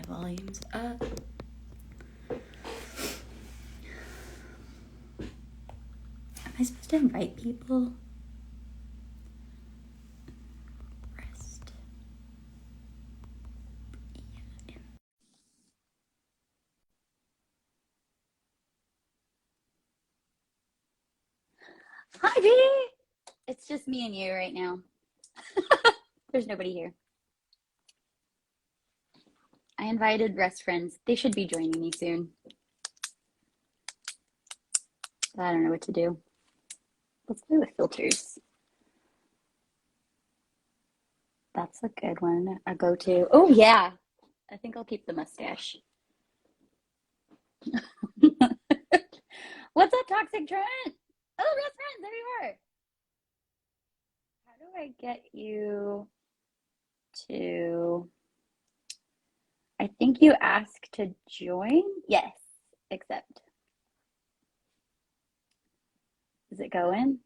volume's up. Am I supposed to invite people? Rest. Hi, baby. It's just me and you right now. There's nobody here. I invited Wrestfriends. They should be joining me soon. I don't know what to do. Let's play with filters. That's a good one. A go-to. Oh, yeah. I think I'll keep the mustache. What's up, Toxic Trent? Oh, Wrestfriends, there you are. How do I get you to... I think you asked to join? Yes. Accept. Is it going?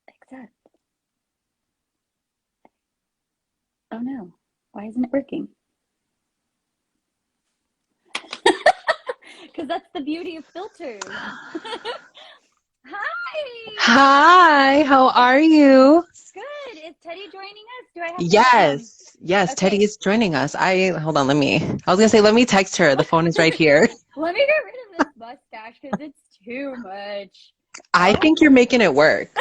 Accept. Oh no. Why isn't it working? Because that's the beauty of filters. Hi. Hi, how are you? Good. Is Teddy joining us? Do I have to Yes, Okay. Teddy is joining us. Hold on, I was gonna say, let me text her. The phone is right here. Let me get rid of this mustache because it's too much. I think you're making it work.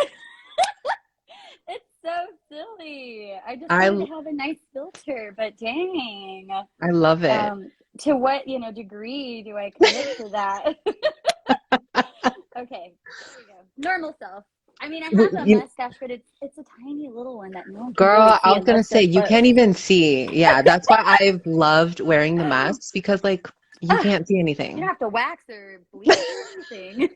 It's so silly. I just I wanted to have a nice filter, but dang. I love it. To what, degree do I commit to that? Okay, there we go. Normal self. I mean, I have a mustache, but it's a tiny little one that no one can really Girl, I see was gonna unless say they're you can't close. even see. Yeah, that's why I've loved wearing the masks because like you Ah, can't see you anything. don't have to wax or bleach or anything.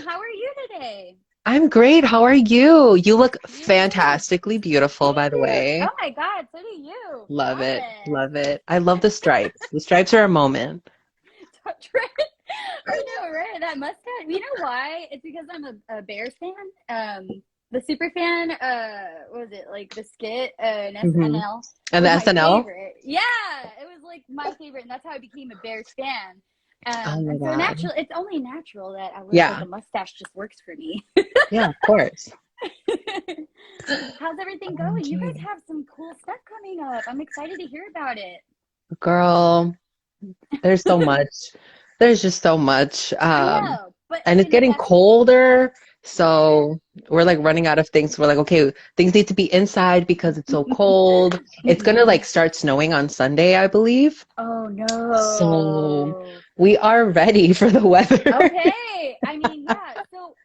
How are you today? I'm great. How are you? You look Good. fantastically beautiful, Thank by the you. way. Oh my God, so do you. Love it. Flawless. Love it. I love the stripes. The stripes are a moment. Trent, I know, right? That mustache. You know why? It's because I'm a Bears fan. The super fan. What was it like the skit? In Hmm. SNL And the was my SNL? favorite. Yeah, it was like my favorite, and that's how I became a Bears fan. Oh my And so God. it's only natural that I look like Yeah. a mustache just works for me. Yeah, of course. How's everything going? You guys OMG. have some cool stuff coming up. I'm excited to hear about it. Girl, there's so much. There's just so much. I know, but And it's getting that's colder. yeah. So we're like running out of things. We're like, okay, things need to be inside because it's so cold. It's gonna Hmm. like start snowing on Sunday, I believe. Oh So no. we are ready for the weather. Okay. I mean, yeah. So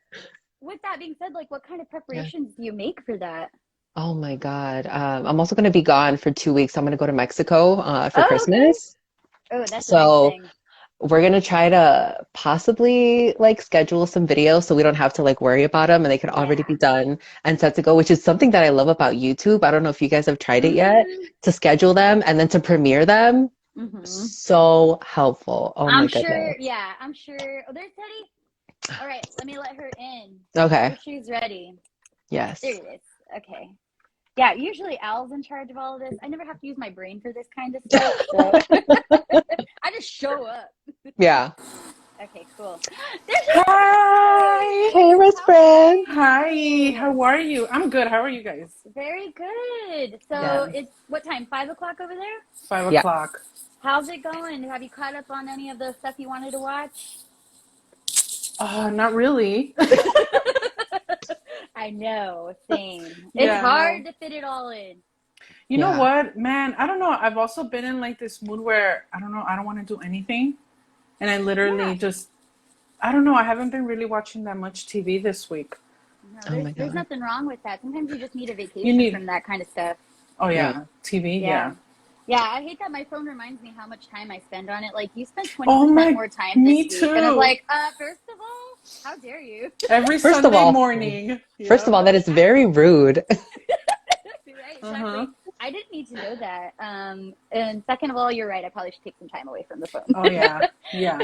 with that being said, like what kind of Yeah. preparations do you make for that? Oh my God. I'm also gonna be gone for 2 weeks. I'm gonna go to Mexico for Oh, okay. Christmas. Oh, that's a nice So thing. we're gonna try to possibly like schedule some videos so we don't have to like worry about them and they can already Yeah. be done and set to go, which is something that I love about YouTube. I don't know if you guys have tried it yet, Mm-hmm. to schedule them and then to premiere them. Mm-hmm. So helpful. Oh my I'm goodness. sure, yeah, I'm sure. Oh, there's Teddy. All right, let me let her in. Make Okay. sure she's ready. There Yes. it is. Okay. Yeah, usually Al's in charge of all of this. I never have to use my brain for this kind of stuff, so I just show up. Yeah. Okay, cool. There she is! Hi. Hey, Hi! Miss How are Friend. Hi. you? How are you? I'm good. How are you guys? Very good. So Yeah. it's what time? 5 o'clock over there? Five Yeah. o'clock. How's it going? Have you caught up on any of the stuff you wanted to watch? Not really. I know, same. It's Yeah, no. hard to fit it all in. You know Yeah. what, man? I don't know. I've also been in like this mood where I don't know. I don't want to do anything, and I literally Yeah. just I don't know. I haven't been really watching that much TV this week. No, Oh my there's God. nothing wrong with that. Sometimes you just need a You vacation need. from that kind of stuff. Oh Yeah. yeah, TV. Yeah. Yeah. Yeah, I hate that my phone reminds me how much time I spend on it. Like, you spent Oh 20% my. more time this Me week. And I was too. like, first of all, how dare you? Every First of Sunday all, morning. first of Yep. all, that is very rude. Right, Uh huh. exactly. I didn't need to know that. And second of all, you're right. I probably should take some time away from the phone. Oh yeah. Yeah.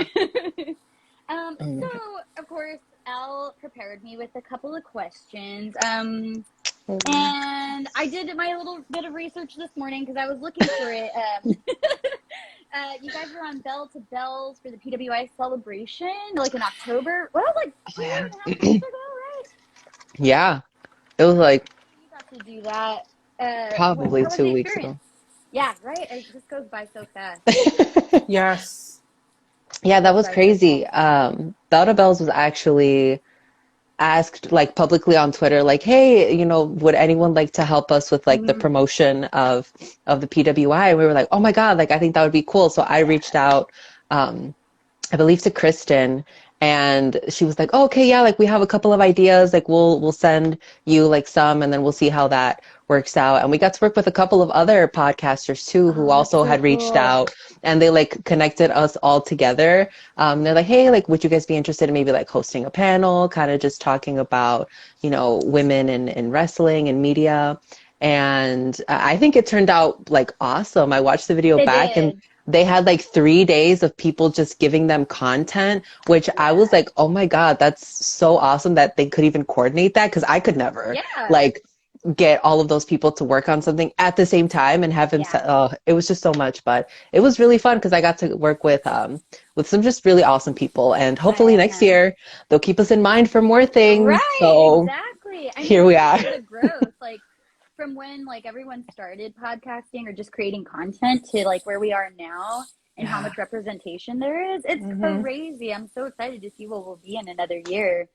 Oh my So, God. of course, Al prepared me with a couple of questions. And I did my little bit of research this morning because I was looking for it. You guys were on Bell to Bells for the PWI celebration, like in October. Well, like Oh, yeah. 2.5 weeks ago, right? Yeah. It was like You got to do that. probably How was the 2 weeks experience? ago. Yeah, right? It just goes by so fast. Yes. Yeah, that Goes was by so fast. crazy. Bell Bells was actually asked like publicly on Twitter, like, hey, would anyone like to help us with like the Mm-hmm. promotion of the PWI? And we were like, oh my God, like I think that would be cool. So I reached out, I believe to Kristen, and she was like, oh, okay, yeah, like we have a couple of ideas, like we'll send you like some, and then we'll see how that works out. And we got to work with a couple of other podcasters too, who Oh, that's also so had reached cool. out, and they like connected us all together. They're like, hey, like would you guys be interested in maybe like hosting a panel, kind of just talking about, women in wrestling and media. And I think it turned out like awesome. I watched the video They back, and did. they had like 3 days of people just giving them content, which I was Yeah. like, oh my God, that's so awesome that they could even coordinate that, because I could never Yeah. like get all of those people to work on something at the same time and have him Yeah. oh, it was just so much. But it was really fun because I got to work with some just really awesome people, and hopefully I next know. year they'll keep us in mind for more things. Right, So exactly. I mean, here we look are. at the growth, like from when like everyone started podcasting or just creating content to like where we are now and how Yeah. much representation there is. It's Mm-hmm. crazy. I'm so excited to see what we'll be in another year.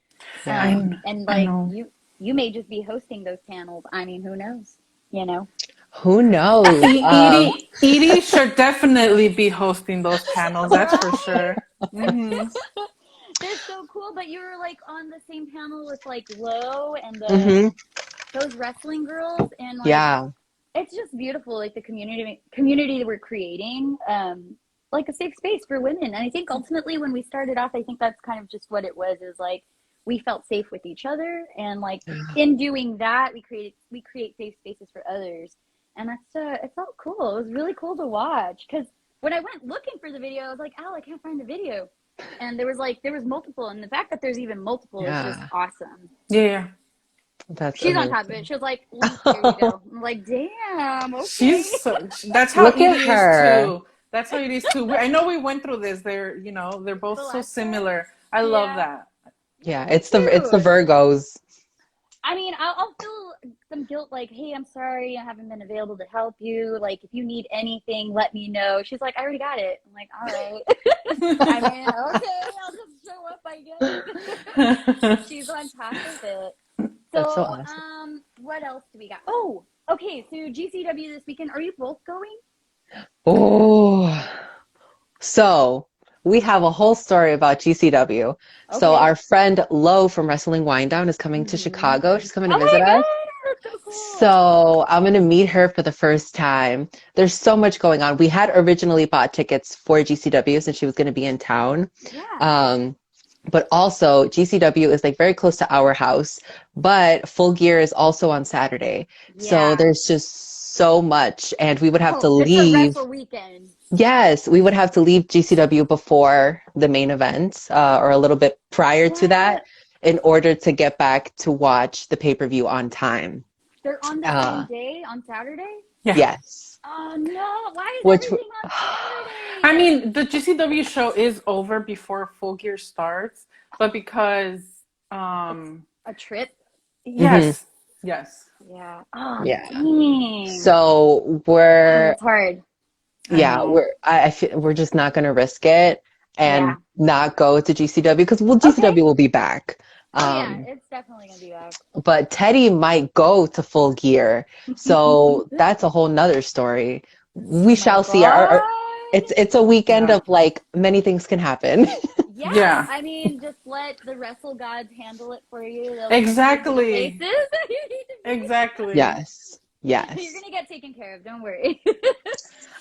Yeah. And I like know. you may just be hosting those panels. I mean, who knows? You know? Who knows? Edie should definitely be hosting those panels. That's for Right? sure. Mm-hmm. They're so cool, but you were like on the same panel with like Lo and Hmm. those wrestling girls, and like Yeah. it's just beautiful, like the community that we're creating, like a safe space for women. And I think ultimately when we started off, I think that's kind of just what it was, is like we felt safe with each other, and like in doing that we create safe spaces for others. And that's it felt cool. It was really cool to watch, because when I went looking for the video, I was like, Al, I can't find the video. And there was multiple, and the fact that there's even multiple is just Yeah. awesome. Yeah. That's She's on top of it. amazing. She was like, link, here you go. I'm like, damn, okay. That's how Look at Edie is her. too. That's how Edie is too. I know we went through this. They're both The so last time? similar. I love Yeah. that. Yeah, Yeah, me it's the too. Virgos. I mean, I'll feel some guilt, like, hey, I'm sorry, I haven't been available to help you. Like, if you need anything, let me know. She's like, I already got it. I'm like, all right. I mean, okay, I'll just show up, I guess. She's on top of it. That's so So, awesome. what else do we got? Oh, okay. So GCW this weekend. Are you both going? Oh, so we have a whole story about GCW. So Okay. our friend Lo from Wrestling Wind Down is coming to Mm-hmm. Chicago. She's coming to Oh my visit us. God, that's so cool. So I'm gonna meet her for the first time. There's so much going on. We had originally bought tickets for GCW since she was gonna be in town. Yeah. Um, but also GCW is like very close to our house, but Full Gear is also on Saturday. So Yeah. there's just so much, and we would have to Oh, it's a leave. wrestle weekend. Yes, we would have to leave GCW before the main event, or a little bit prior to that, What? in order to get back to watch the pay-per-view on time. They're on the same Uh, day on Saturday? Yeah. yes, Oh no, why is which everything on I Saturday? mean, the GCW show is over before Full Gear starts, but because, It's a trip. Mhm. yes, yes, Yeah. Oh, Yeah. dang. So Oh, we're that's hard. I yeah, know. I feel we're just not gonna risk it Yeah. and not go to GCW, because well, Okay. GCW will be back. Oh yeah, Um, it's definitely gonna be back. but Teddy might go to Full Gear, so that's a whole nother story. We Oh my shall see. God. It's a weekend Yeah. of like many things can happen. Yeah, Yeah. I mean, just let the wrestle gods handle it for you. They'll send you to the places Exactly. that you need to Exactly. Yes, be. You're yes. gonna get taken care of. Don't worry.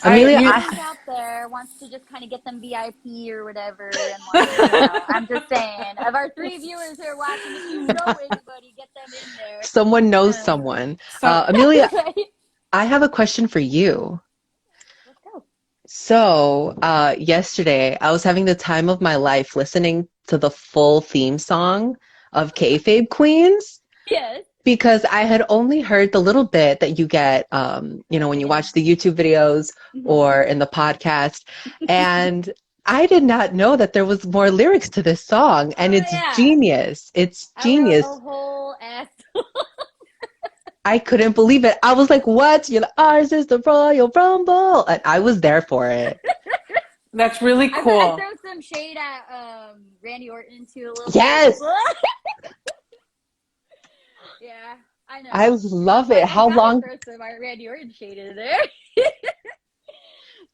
I Amelia, you Everyone's out there wants to just kind of get them VIP or whatever, and like, I'm just saying, of our 3 viewers who are watching, if you know anybody, get them in there. someone knows someone. so Amelia, Right? I have a question for you. Let's go. So, yesterday I was having the time of my life listening to the full theme song of Kayfabe Queens. Yes. because I had only heard the little bit that you get, when you watch the YouTube videos or in the podcast. And I did not know that there was more lyrics to this song. And Oh it's yeah. genius. It's I wrote a genius. whole ass. I couldn't believe it. I was like, what? Ours is the Royal Rumble. And I was there for it. That's really I cool. throw some shade at Randy Orton too a little Yes. bit. Yeah, I know. I love it. How long? Throw some Randy Orton shade in there.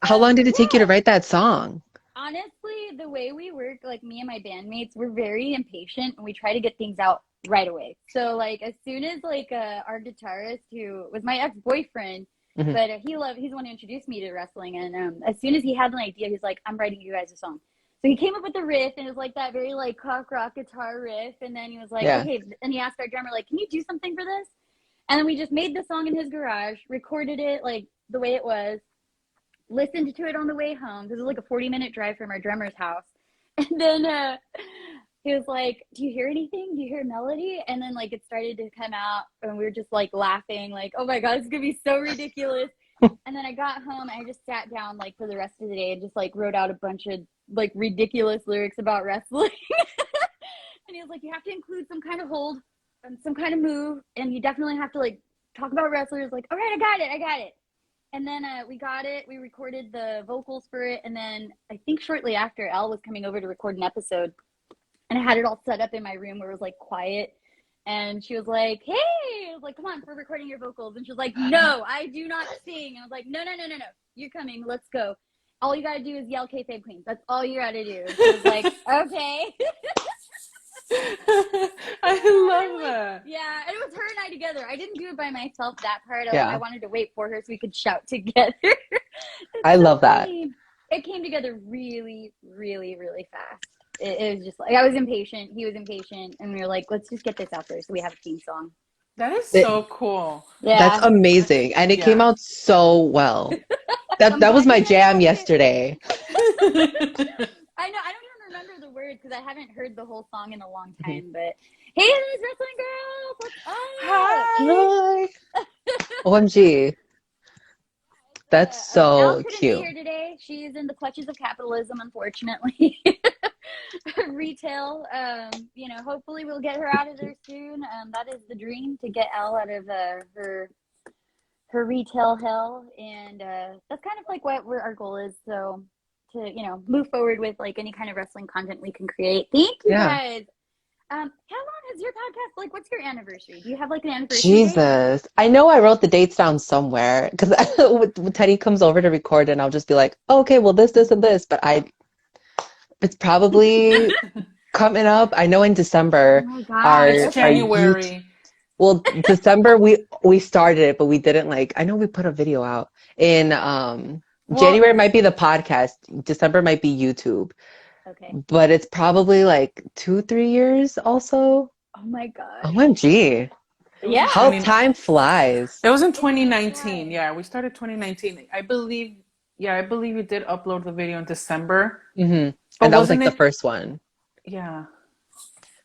How long did it take you to write that song? Honestly, the way we work, like me and my bandmates, we're very impatient and we try to get things out right away. So like as soon as like our guitarist, who was my ex-boyfriend, but he's the one who introduced me to wrestling, and as soon as he had an idea, he's like, I'm writing you guys a song. So he came up with the riff, and it was like that very like cock rock guitar riff, and then he was like, okay, and he asked our drummer, like, can you do something for this? And then we just made the song in his garage, recorded it like the way it was, listened to it on the way home, because it was like a 40-minute drive from our drummer's house. And then he was like, do you hear anything? Do you hear a melody? And then like it started to come out, and we were just like laughing, like, oh my God, it's gonna be so ridiculous. And then I got home, and I just sat down like for the rest of the day and just like wrote out a bunch of like ridiculous lyrics about wrestling. And he was like, you have to include some kind of hold and some kind of move, and you definitely have to like talk about wrestlers. Like, all right, I got it. And then we got it. We recorded the vocals for it. And then I think shortly after, Elle was coming over to record an episode. And I had it all set up in my room where it was like quiet. And she was like, hey, I was like, come on, we're recording your vocals. And she was like, no, I do not sing. And I was like, no. You're coming. Let's go. All you got to do is yell kayfabe queens. That's all you got to do. And she was like, okay. I love that. Yeah, and it was her and I together. I didn't do it by myself, that part. Yeah. I wanted to wait for her so we could shout together. I love that. It came together really, really, really fast. It was just like, I was impatient, he was impatient, and we were like, let's just get this out there so we have a theme song. That is so cool. Yeah. That's amazing. And it came out so well. That was my jam yesterday. I know, I don't even remember the words because I haven't heard the whole song in a long time, but hey, these wrestling girls, what's up? Hi. OMG. That's so Elle couldn't cute. be here today. She's in the clutches of capitalism, unfortunately. Retail, hopefully we'll get her out of there soon. That is the dream, to get Elle out of her retail hell, and that's kind of like what our goal is. So to move forward with like any kind of wrestling content we can create. Thank you guys. How long has your podcast, like, what's your anniversary? Do you have like an anniversary Jesus date? I know I wrote the dates down somewhere, because when Teddy comes over to record, and I'll just be like, oh, okay, well this and this, but it's probably coming up. I know in December. Oh my God. It's January. Well, December we started it, but we didn't I know we put a video out in January might be the podcast. December might be YouTube. Okay. But it's probably like 2-3 years also. Oh my God. OMG. Yeah. How time flies. It was in 2019. Yeah, we started 2019. I believe we did upload the video in December. Mm-hmm. And that was like the first one. Yeah.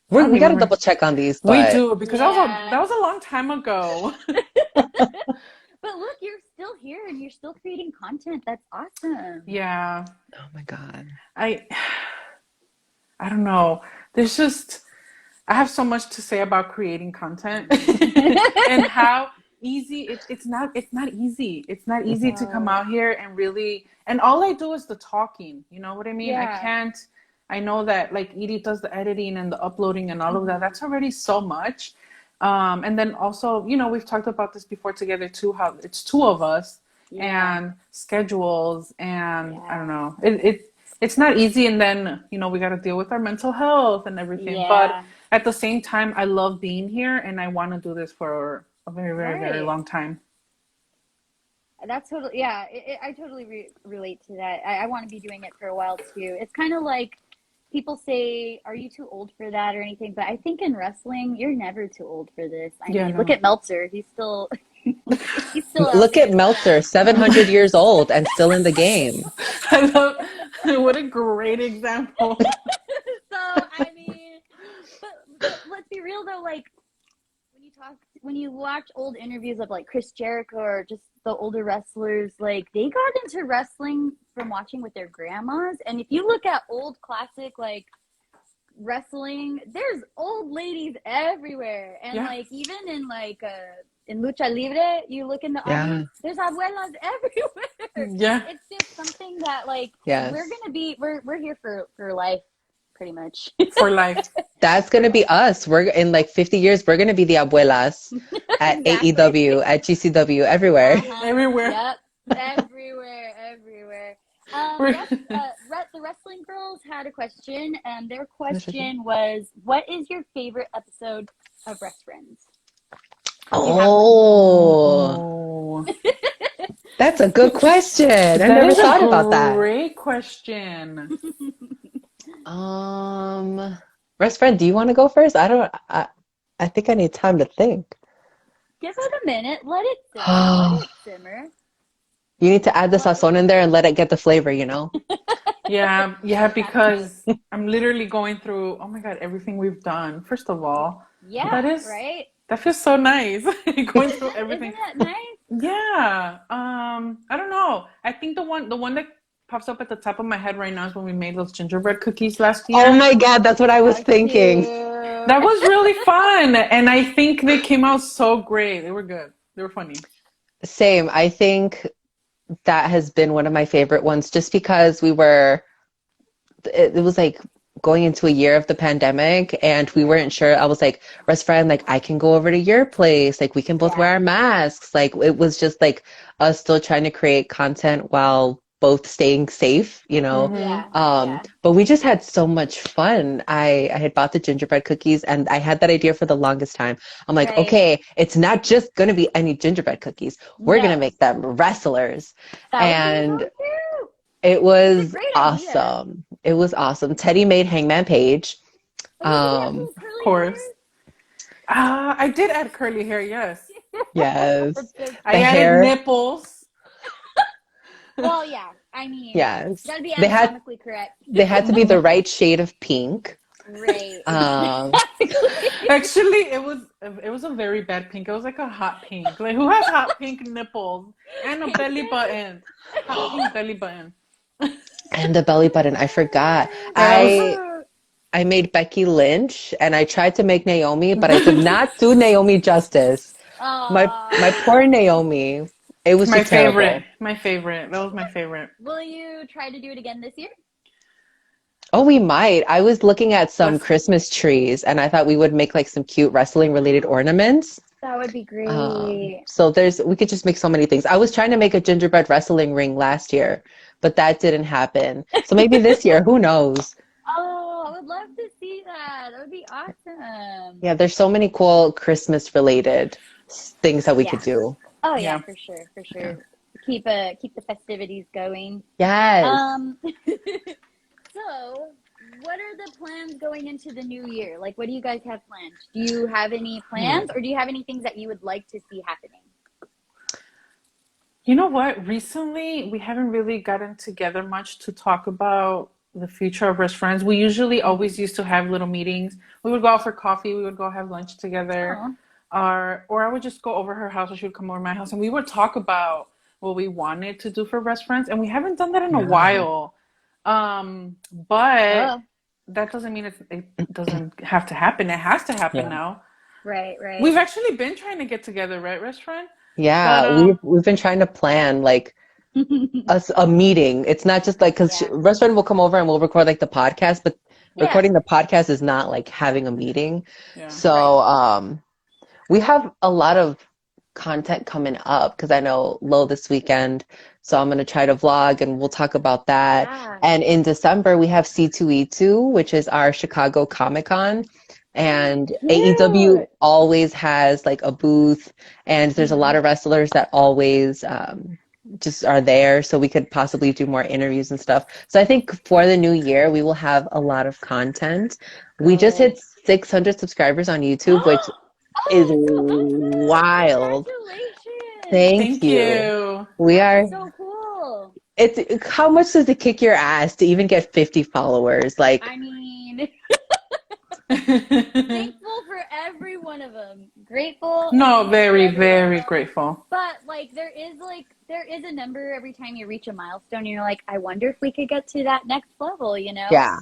We got to double check on these. We do, because that was a long time ago. But look, you're still here and you're still creating content. That's awesome. Yeah. Oh my God. I don't know. I have so much to say about creating content and how easy it's not easy. It's not easy to come out here and really, and all I do is the talking. You know what I mean? Yeah. I know that like Edie does the editing and the uploading and all of that. That's already so much. And then also, we've talked about this before together too, how it's two of us and schedules, and I don't know, it's not easy. And then, we got to deal with our mental health and everything. Yeah. But at the same time, I love being here, and I want to do this for a very, very, very long time. That's totally, I totally relate to that. I want to be doing it for a while too. It's kind of like, people say, are you too old for that or anything? But I think in wrestling, you're never too old for this. I mean, look at Meltzer. He's still look at Meltzer, 700 years old and still in the game. I love, what a great example. So, I mean, but let's be real though, like, when you when you watch old interviews of like Chris Jericho or just the older wrestlers, like they got into wrestling from watching with their grandmas. And if you look at old classic like wrestling, there's old ladies everywhere. And like even in like in lucha libre, you look in the audience, there's abuelas everywhere. Yeah. It's just something that like we're here for life, pretty much. For life. That's gonna be us. We're in like 50 years. We're gonna be the abuelas at AEW, at GCW, everywhere. Everywhere. Yep. Everywhere. The Wrestling Girls had a question, and their question was, what is your favorite episode of Wrestfriends? Oh. That's a good question. I never thought about that. Great question. Wrestfriend, do you want to go first? I think I need time to think. Give it a minute. Let it simmer. You need to add the sazon in there and let it get the flavor, you know? Yeah, because I'm literally going through, oh my God, everything we've done. First of all, right? That feels so nice. Going through everything. Isn't that nice? Yeah. I don't know. I think the one that pops up at the top of my head right now is when we made those gingerbread cookies last year. Oh my God, that's what I was thinking. That was really fun. And I think they came out so great. They were good. They were funny. Same. I think that has been one of my favorite ones just because it was like going into a year of the pandemic and we weren't sure. I was like, Wrestfriend, like I can go over to your place. Like we can both wear our masks. Like it was just like us still trying to create content while both staying safe, you know? But we just had so much fun. I had bought the gingerbread cookies and I had that idea for the longest time. I'm like, okay, it's not just going to be any gingerbread cookies. We're going to make them wrestlers. And it was awesome. It was awesome. Teddy made Hangman Page. Of course. I did add curly hair, yes. Yes. I added nipples. Well, yeah. I mean, yes. Gotta be anatomically correct. They had to be the right shade of pink. Right. Actually, it was a very bad pink. It was like a hot pink. Like who has hot pink nipples and a belly button? Hot pink belly button. And the belly button. I forgot. I made Becky Lynch and I tried to make Naomi, but I did not do Naomi justice. My poor Naomi. It was my favorite. Terrible. My favorite. That was my favorite. Will you try to do it again this year? Oh, we might. I was looking at some Christmas trees and I thought we would make like some cute wrestling related ornaments. That would be great. So we could just make so many things. I was trying to make a gingerbread wrestling ring last year, but that didn't happen. So maybe this year, who knows? Oh, I would love to see that. That would be awesome. Yeah, there's so many cool Christmas related things that we could do. Oh yeah, for sure. Yeah. Keep the festivities going. Yes. So, what are the plans going into the new year? Like, what do you guys have planned? Do you have any plans, or do you have any things that you would like to see happening? You know what? Recently, we haven't really gotten together much to talk about the future of Wrestfriends. We usually always used to have little meetings. We would go out for coffee. We would go have lunch together. Or I would just go over her house or she would come over my house and we would talk about what we wanted to do for Wrestfriends. And we haven't done that in a while. But that doesn't mean it doesn't have to happen. It has to happen now. Right. We've actually been trying to get together, right, Wrestfriend? Yeah, but, we've been trying to plan like a meeting. It's not just like, because Wrestfriend will come over and we'll record like the podcast, but recording the podcast is not like having a meeting. So we have a lot of content coming up because I know Low this weekend, so I'm going to try to vlog and we'll talk about that. And in December we have C2E2, which is our Chicago Comic-Con, and AEW always has like a booth, and there's a lot of wrestlers that always just are there, so we could possibly do more interviews and stuff. So I think for the new year we will have a lot of content. We just hit 600 subscribers on YouTube, which is wild. Thank you. We are so cool. It's how much does it kick your ass to even get 50 followers? Like, I mean, Thankful for every one of them. Grateful and No, thankful for very, every one of very them. grateful. But there is a number every time you reach a milestone. And you're like, I wonder if we could get to that next level, you know? Yeah.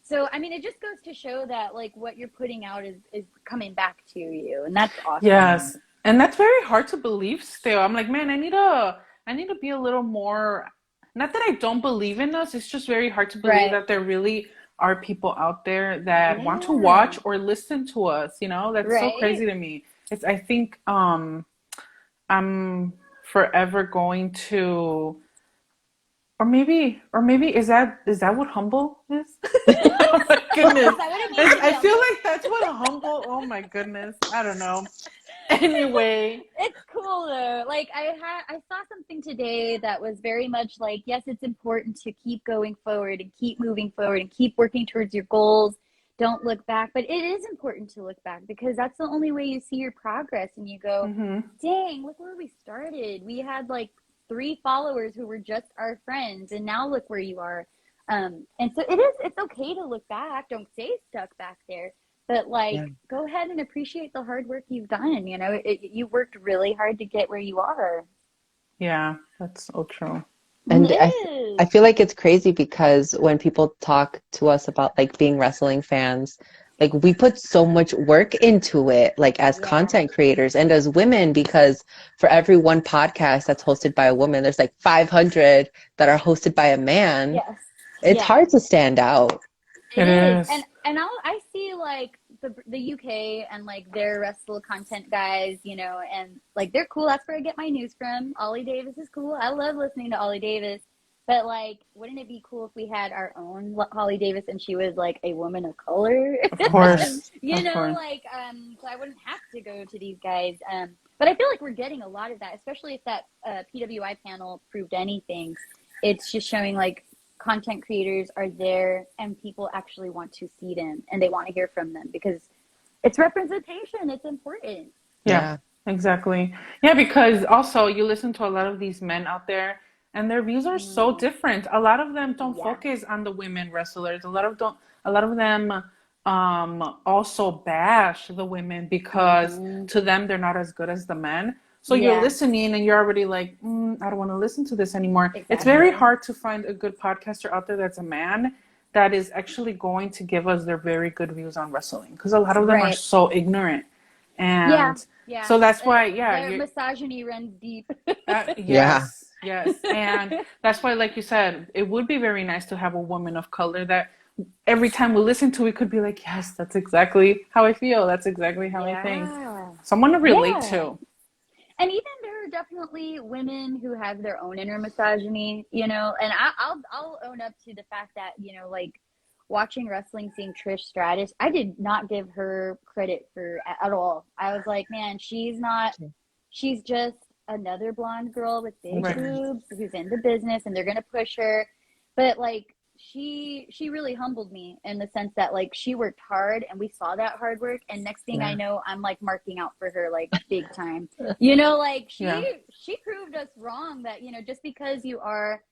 So I mean, it just goes to show that like what you're putting out is coming back to you, and that's awesome. Yes. And that's very hard to believe still. I'm like, man, I need to be a little more, not that I don't believe in us, it's just very hard to believe that there really are people out there that want to watch or listen to us, you know? That's so crazy to me. I think I'm forever going to, or maybe is that what humble is? Oh my goodness. I feel like that's what humble, oh my goodness. I don't know. Anyway, it's cool though. Like I saw something today that was very much like, yes, it's important to keep going forward and keep moving forward and keep working towards your goals. Don't look back, but it is important to look back because that's the only way you see your progress and you go, dang, look where we started. We had like 3 followers who were just our friends, and now look where you are. And so it's okay to look back. Don't stay stuck back there. But like, go ahead and appreciate the hard work you've done. You know, you worked really hard to get where you are. Yeah, that's so true. And I feel like it's crazy because when people talk to us about like being wrestling fans, like we put so much work into it, like as content creators and as women, because for every one podcast that's hosted by a woman, there's like 500 that are hosted by a man. Yes. It's hard to stand out. It is. And I see like the UK and like their wrestle content guys, you know, and like they're cool. That's where I get my news from. Ollie Davis is cool. I love listening to Ollie Davis. But like, wouldn't it be cool if we had our own Holly Davis and she was like a woman of color? Of course. You know, like so I wouldn't have to go to these guys. But I feel like we're getting a lot of that, especially if that PWI panel proved anything. It's just showing like content creators are there and people actually want to see them and they want to hear from them because it's representation. It's important. Yeah, exactly. Yeah, because also you listen to a lot of these men out there and their views are so different. A lot of them don't focus on the women wrestlers. A lot of them also bash the women because to them they're not as good as the men. So you're listening and you're already like, I don't want to listen to this anymore. Exactly. It's very hard to find a good podcaster out there that's a man that is actually going to give us their very good views on wrestling because a lot of them are so ignorant. And so that's why, their misogyny runs deep. Yes. And that's why, like you said, it would be very nice to have a woman of color that every time we listen to it could be like, yes, that's exactly how I feel. That's exactly how I think. Someone to relate to. And even there are definitely women who have their own inner misogyny, you know, and I'll own up to the fact that, you know, like watching wrestling, seeing Trish Stratus, I did not give her credit for at all. I was like, man, she's just another blonde girl with big boobs who's in the business and they're going to push her. But like, she really humbled me in the sense that like she worked hard and we saw that hard work and next thing I know I'm like marking out for her like big time. You know, like she proved us wrong that, you know, just because you are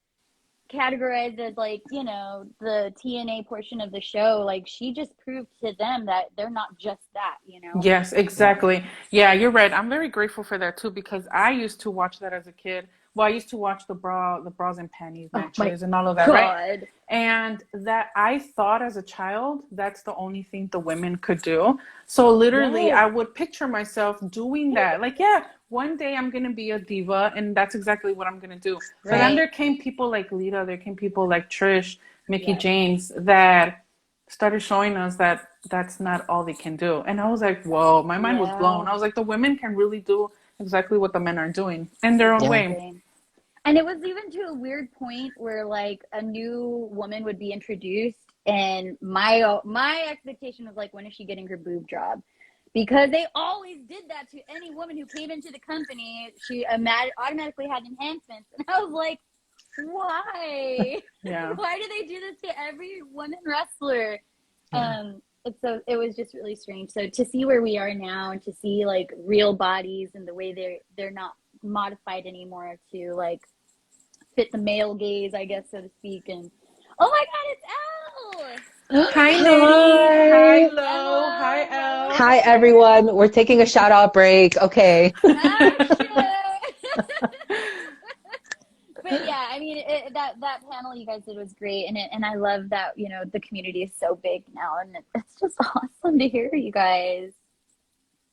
categorized as like, you know, the TNA portion of the show, like she just proved to them that they're not just that, you know. Yes, exactly. Yeah, you're right. I'm very grateful for that too because I used to watch that as a kid. Well, I used to watch the bras and panties matches and all of that, right? And that I thought as a child, that's the only thing the women could do. So literally, I would picture myself doing that. Like, one day I'm going to be a diva, and that's exactly what I'm going to do. But then there came people like Lita, there came people like Trish, Mickey James, that started showing us that that's not all they can do. And I was like, whoa, my mind was blown. I was like, the women can really do exactly what the men are doing in their own way. And it was even to a weird point where like a new woman would be introduced and my expectation was like, when is she getting her boob job? Because they always did that to any woman who came into the company. She automatically had enhancements. And I was like, why? Why do they do this to every woman wrestler? It was just really strange. So to see where we are now and to see like real bodies and the way they're not modified anymore to like fit the male gaze, I guess, so to speak. And oh my God, it's Elle! Hi, Nettie. Hi, Hi. Lo. Hi, Elle. Hi, everyone. We're taking a shout out break. Okay. Oh, shit. But yeah, I mean, that panel you guys did was great, and I love that, you know, the community is so big now, and it's just awesome to hear you guys.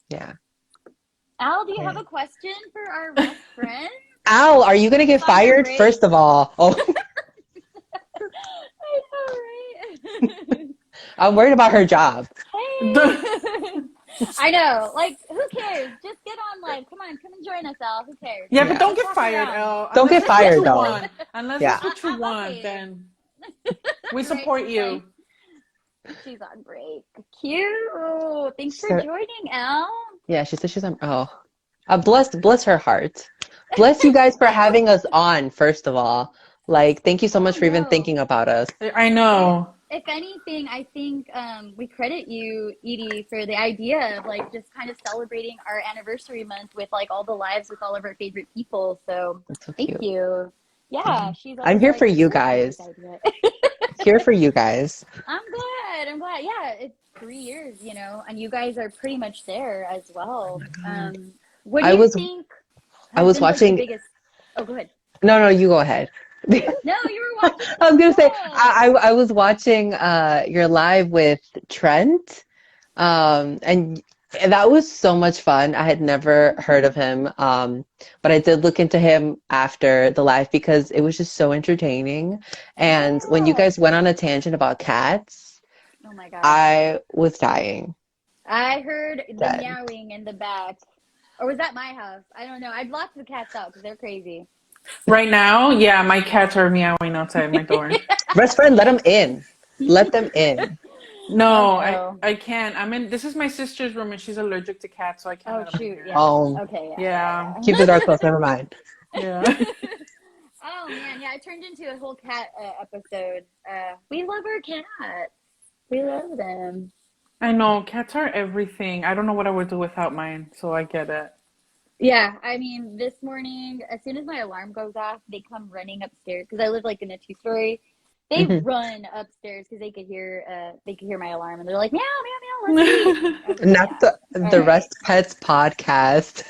Yeah. Al, do you have a question for our best friend? Al, are you going to get fired first of all? Oh, I know, right? I'm worried about her job. Hey. I know. Like, who cares? Just get on live. Come and join us, Al. Who cares? Yeah, Yeah. but don't Let's get walk fired, around. Elle. Don't get fired, though. Unless Yeah. it's what you I'll want, pay you. then we Right, support she's you. She's on break. Cute. Thanks for Sure. joining, Al. Yeah, she said she's on. Oh, bless her heart. Bless you guys for having us on, first of all. Like, thank you so much for even No. thinking about us. I know. If anything, I think we credit you, Edie, for the idea of like just kind of celebrating our anniversary month with like all the lives with all of our favorite people. So That's so thank cute. you. Yeah, she's I'm always here like, for you "Who came up with guys. this idea?" Here for you guys. I'm glad. Yeah, it's 3 years, you know, and you guys are pretty much there as well. What do you think I has was been like the watching. biggest? Oh, go ahead. No, you go ahead. No, you were watching. I was gonna say Go. I was watching your live with Trent, and that was so much fun. I had never heard of him, but I did look into him after the live because it was just so entertaining. And when you Yeah. guys went on a tangent about cats, Oh my gosh. I was dying. I heard the Dead. meowing in the back. Or was that my house? I don't know. I'd lock the cats out because they're crazy. Right now, yeah, my cats are meowing outside my door. Best friend, let them in. Let them in. No, Oh, no. I can't. This is my sister's room and she's allergic to cats, so I can't Oh, let them in shoot. here. Yeah. Oh, Okay. Yeah. keep the door closed. Never mind. Yeah. Oh, man. Yeah, it turned into a whole cat episode. We love our cats. We love them. I know, cats are everything. I don't know what I would do without mine, so I get it. Yeah, I mean, this morning, as soon as my alarm goes off, they come running upstairs because I live like in a 2-story. They run upstairs because they could hear my alarm, and they're like, meow, meow, meow, let's eat. I was like, Not yeah. the Rest Pets podcast.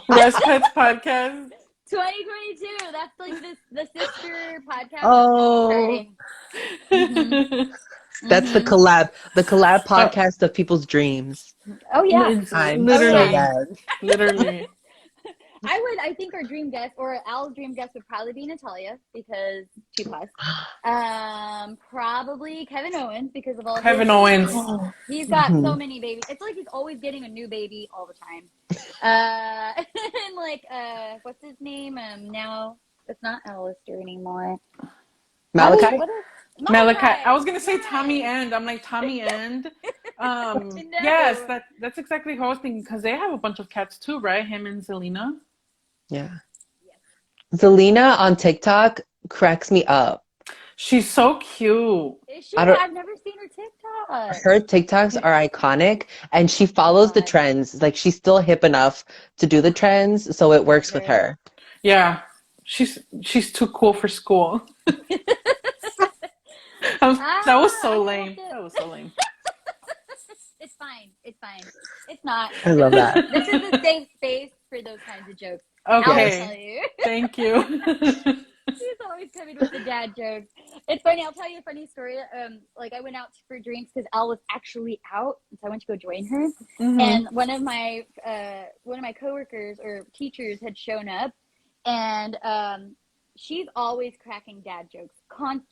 Rest podcast. 2022. That's like the sister podcast. Oh, that's the collab podcast of people's dreams. Oh yeah. It's I'm so literally, dead. literally. I think our dream guest or Al's dream guest would probably be Natalia because 2+. Probably Kevin Owens because of all Kevin Owens. He's got so many babies. It's like he's always getting a new baby all the time. And like what's his name? Now it's not Alistair anymore. Malachi? Malachi. I was gonna say Tommy End. I'm like Tommy End. Yes, that's exactly who I was thinking because they have a bunch of cats too, right? Him and Zelina. Yeah. Zelina on TikTok cracks me up. She's so cute. Is she? I've never seen her TikTok. Her TikToks are iconic, and she follows the trends. Like she's still hip enough to do the trends, so it works with her. Yeah, she's too cool for school. That was so lame. That was so lame. It's fine. It's fine. It's not. I love that. This is a safe space for those kinds of jokes. Okay. I'll tell you. Thank you. She's always coming with the dad jokes. It's funny. I'll tell you a funny story. Like I went out for drinks because Al was actually out, so I went to go join her. And one of my coworkers or teachers had shown up, and she's always cracking dad jokes.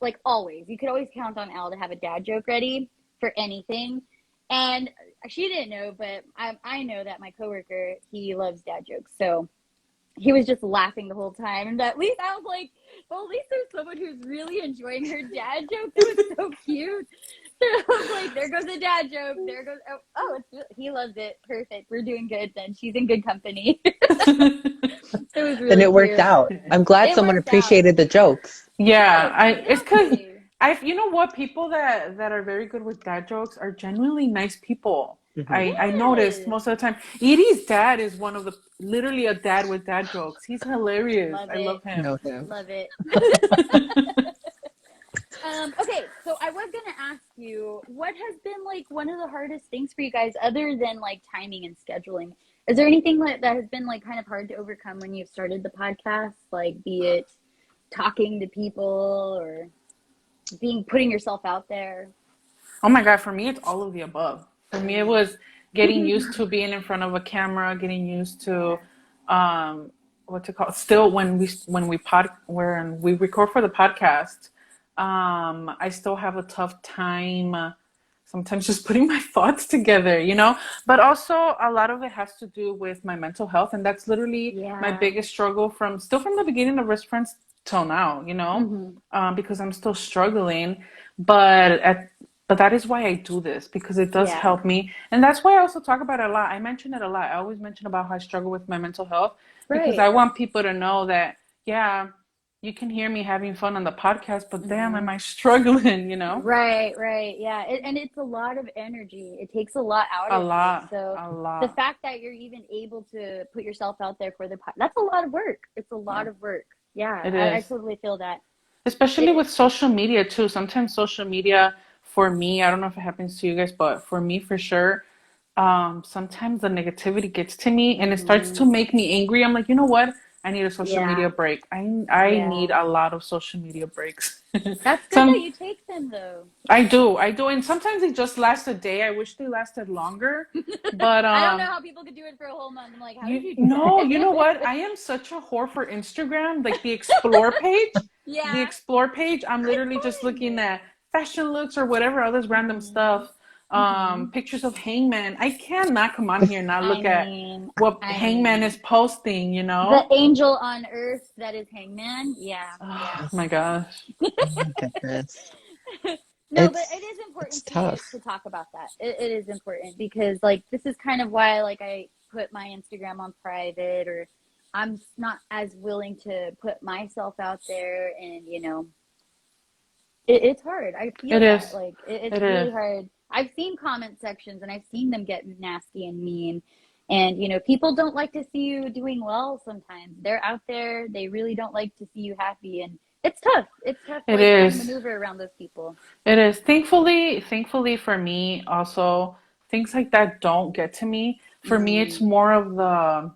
Like always, you could always count on Al to have a dad joke ready for anything. And she didn't know, but I know that my coworker, he loves dad jokes, so he was just laughing the whole time. And at least I was like, well, at least there's someone who's really enjoying her dad joke. It was so cute. So I was like, there goes a dad joke. There goes, he loves it. Perfect. We're doing good then. She's in good company. It was really Then it worked cute. out. I'm glad someone appreciated the jokes. Yeah, it's because you know what? People that are very good with dad jokes are genuinely nice people. I noticed most of the time. Edie's dad is literally a dad with dad jokes. He's hilarious. I love him. Know him. Love it. Okay, so I was gonna ask you, what has been like one of the hardest things for you guys, other than like timing and scheduling? Is there anything that has been like kind of hard to overcome when you've started the podcast? Like, be it talking to people or putting yourself out there? Oh my God, for me, it's all of the above. For me, it was getting used to being in front of a camera, getting used to, Yeah. what to call, still when we record for the podcast, I still have a tough time, sometimes just putting my thoughts together, you know? But also a lot of it has to do with my mental health. And that's literally my Yeah. biggest struggle from the beginning of Wrestfriends till now, you know? Hmm. Because I'm still struggling. But but that is why I do this, because it does Yeah. help me. And that's why I also talk about it a lot. I mention it a lot. I always mention about how I struggle with my mental health, because I Right. want people to know that, yeah, you can hear me having fun on the podcast, but damn, Hmm. am I struggling, you know? Right, right. Yeah. And it's a lot of energy. It takes a lot out A of you. lot, So a the lot. fact that you're even able to put yourself out there for that's a lot of work. It's a Yeah, lot of work. Yeah, it I is. totally feel that. Especially It, with social media too. Sometimes social media, for me, I don't know if it happens to you guys, but for me, for sure, sometimes the negativity gets to me and it starts hmm. to make me angry. I'm like, you know what? I need a social media Yeah, break. I need yeah. a lot of social media breaks. That's good that Some you take them though. I do, and sometimes they just last a day. I wish they lasted longer, but I don't know how people could do it for a whole month. I'm like, how did you you do no, you know what? that? I am such a whore for Instagram, like the explore page. The Yeah, explore page, I'm it's literally just looking fun. at fashion looks or whatever other random Hmm. stuff. Hmm. Pictures of Hangman. I cannot come on here and not I look at mean, what I Hangman mean, is posting, you the know? angel on earth that is Hangman. Yeah, yeah. Oh my gosh. Oh my goodness. No, but it is It's important tough. to talk about that. It is important because like this is kind of why like I put my Instagram on private, or I'm not as willing to put myself out there, and it's hard. I It feel that is. like it's It really is. hard. I've seen comment sections and I've seen them get nasty and mean. And people don't like to see you doing well sometimes. They're out there, they really don't like to see you happy, and it's tough. It's tough It like trying to is. maneuver around those people. It is. Thankfully for me, also, things like that don't get to me. For me, it's Mm, more of the,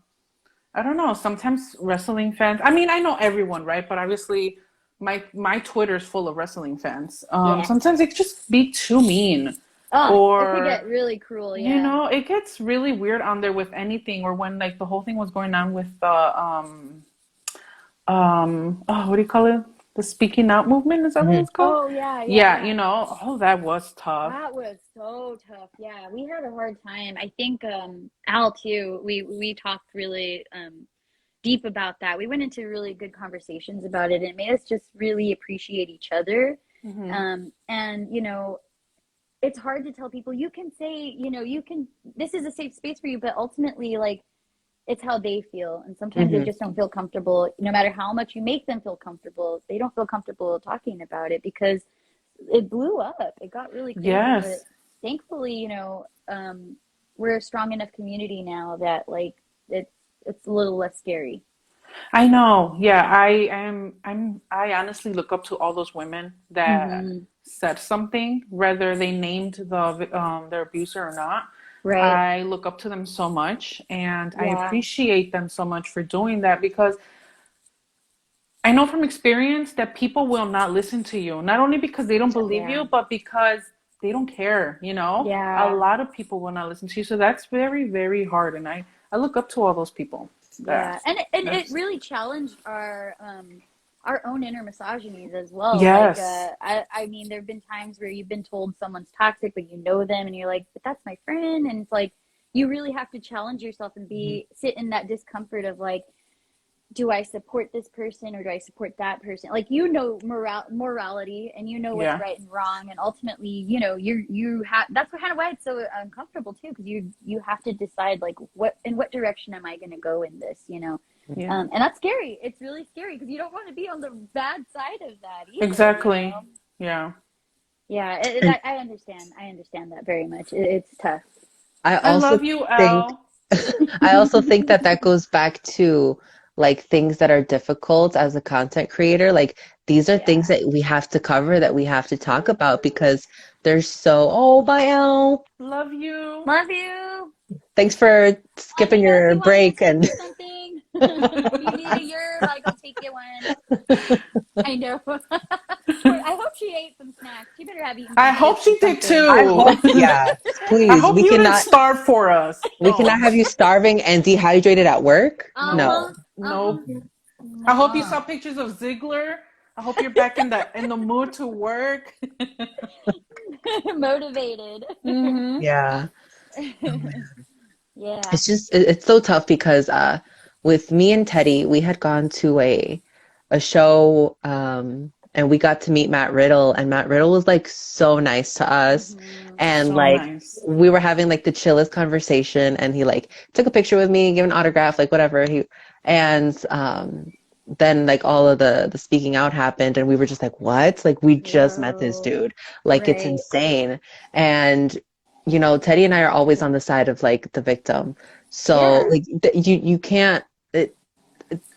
I don't know, sometimes wrestling fans. I mean, I know everyone, right? But obviously, my Twitter is full of wrestling fans. yeah. Sometimes it just be too mean, Oh, it could get or really cruel, yeah. it gets really weird on there with anything. Or when like the whole thing was going on with the oh, what do you call it? The speaking out movement, is that what Hmm. it's called? Oh, yeah, yeah, Yeah, yeah. oh, that was tough. That was so tough. Yeah, we had a hard time. I think Al too. We talked really deep about that. We went into really good conversations about it, and it made us just really appreciate each other. Hmm. And it's hard to tell people you can say, you can, this is a safe space for you, but ultimately, like, it's how they feel. And sometimes they Hmm. just don't feel comfortable. No matter how much you make them feel comfortable, they don't feel comfortable talking about it because it blew up. It got really crazy. But Yes, thankfully, we're a strong enough community now that like it's a little less scary. I know. Yeah, I honestly look up to all those women that Hmm. said something, whether they named their abuser or not. Right. I look up to them so much, and I Yeah. appreciate them so much for doing that, because I know from experience that people will not listen to you, not only because they don't believe Yeah. you, but because they don't care, A Yeah. lot of people will not listen to you. So that's very, very hard. And I look up to all those people. Yeah. And it That's, really challenged our own inner misogynies as well. Like yes. I mean there've been times where you've been told someone's toxic but you know them and you're like, but that's my friend, and it's like you really have to challenge yourself and Hmm. be sit in that discomfort of like, do I support this person or do I support that person? Like, morality, and what's Yeah. right and wrong, and ultimately, you have that's kind of why it's so uncomfortable too, because you have to decide like what direction am I going to go in this, Yeah. and that's scary. It's really scary because you don't want to be on the bad side of that either. Exactly. Yeah. Yeah, And I understand. I understand that very much. It's tough. I I also love you, think Elle. I also think that that goes back to like things that are difficult as a content creator, like these are things that we have to cover, that we have to talk about because they're so, oh, bye, Elle. Love you. Love you. Thanks for skipping Let me know if your you want me to break. take And you something. If you need a yerb, I go take you one. I know. I hope she ate some snacks. She better have eaten I some hope chips she or did something. I too. hope, yeah, I please. hope you didn't starve for us. We cannot have you starving and dehydrated at work. No. No. I hope you Nuh-uh. saw pictures of Ziggler. I hope you're back in the mood to work. Motivated. Mm-hmm. Yeah. Yeah. It's just it's so tough because with me and Teddy, we had gone to a show and we got to meet Matt Riddle, and Matt Riddle was like so nice to us, and So like nice. we were having like the chillest conversation, and he like took a picture with me, gave an autograph, like whatever. He and then like all of the speaking out happened, and we were just like, what? Like we just met this Whoa. dude. Like it's Right. insane. And you know, Teddy and I are always on the side of like the victim. So Yeah. like you can't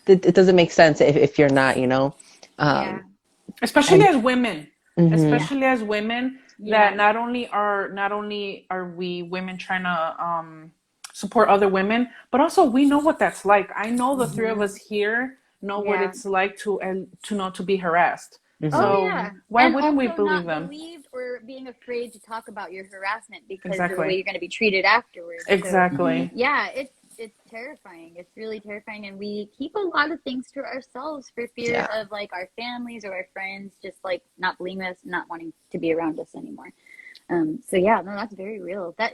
it doesn't make sense if you're not, you know. Yeah. Especially And as women. mhm, Especially as women, that Yeah. not only are we women trying to support other women, but also we know what that's like. I know the three of us here know what Yeah. it's like to know to be harassed. Oh, mhm. So yeah. why And wouldn't we also believe not them? believed or being afraid to talk about your harassment because of the way Exactly. you're going to be treated afterwards. So, Exactly. yeah, it's terrifying. It's really terrifying, and we keep a lot of things to ourselves for fear Yeah. of like our families or our friends just like not believing us, not wanting to be around us anymore. So yeah, no, that's very real. That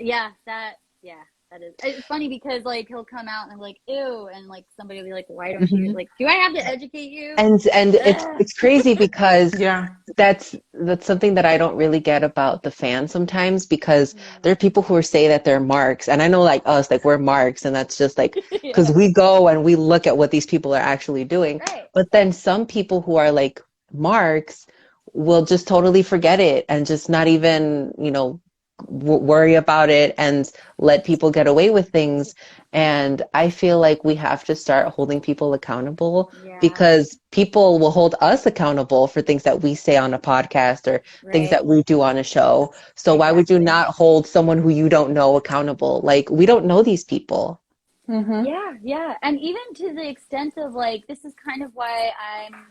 is. It's funny because like he'll come out and I'm like, ew, and like somebody will be like, why don't you Mhm. like? Do I have to educate you? And Ugh. it's crazy because Yeah. that's something that I don't really get about the fans sometimes, because there are people who say that they're marks, and I know like us, like we're marks, and that's just like because Yeah. we go and we look at what these people are actually doing. Right. But then some people who are like marks will just totally forget it and just not even, you know, worry about it and let people get away with things. And I feel like we have to start holding people accountable, Yeah. because people will hold us accountable for things that we say on a podcast or things Right. that we do on a show. So why would you Exactly. not hold someone who you don't know accountable? Like we don't know these people. Mm-hmm. Yeah, yeah. And even to the extent of like, this is kind of why I'm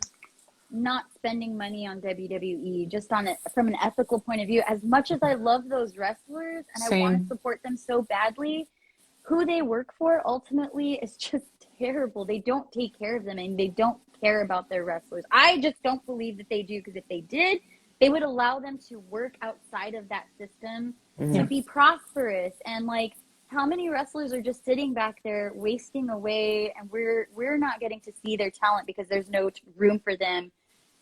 not spending money on WWE, just on it from an ethical point of view. As much as I love those wrestlers and I want to Same. support them so badly, who they work for ultimately is just terrible. They don't take care of them and they don't care about their wrestlers. I just don't believe that they do, because if they did, they would allow them to work outside of that system to Yeah. be prosperous. And like, how many wrestlers are just sitting back there wasting away, and we're not getting to see their talent because there's no room for them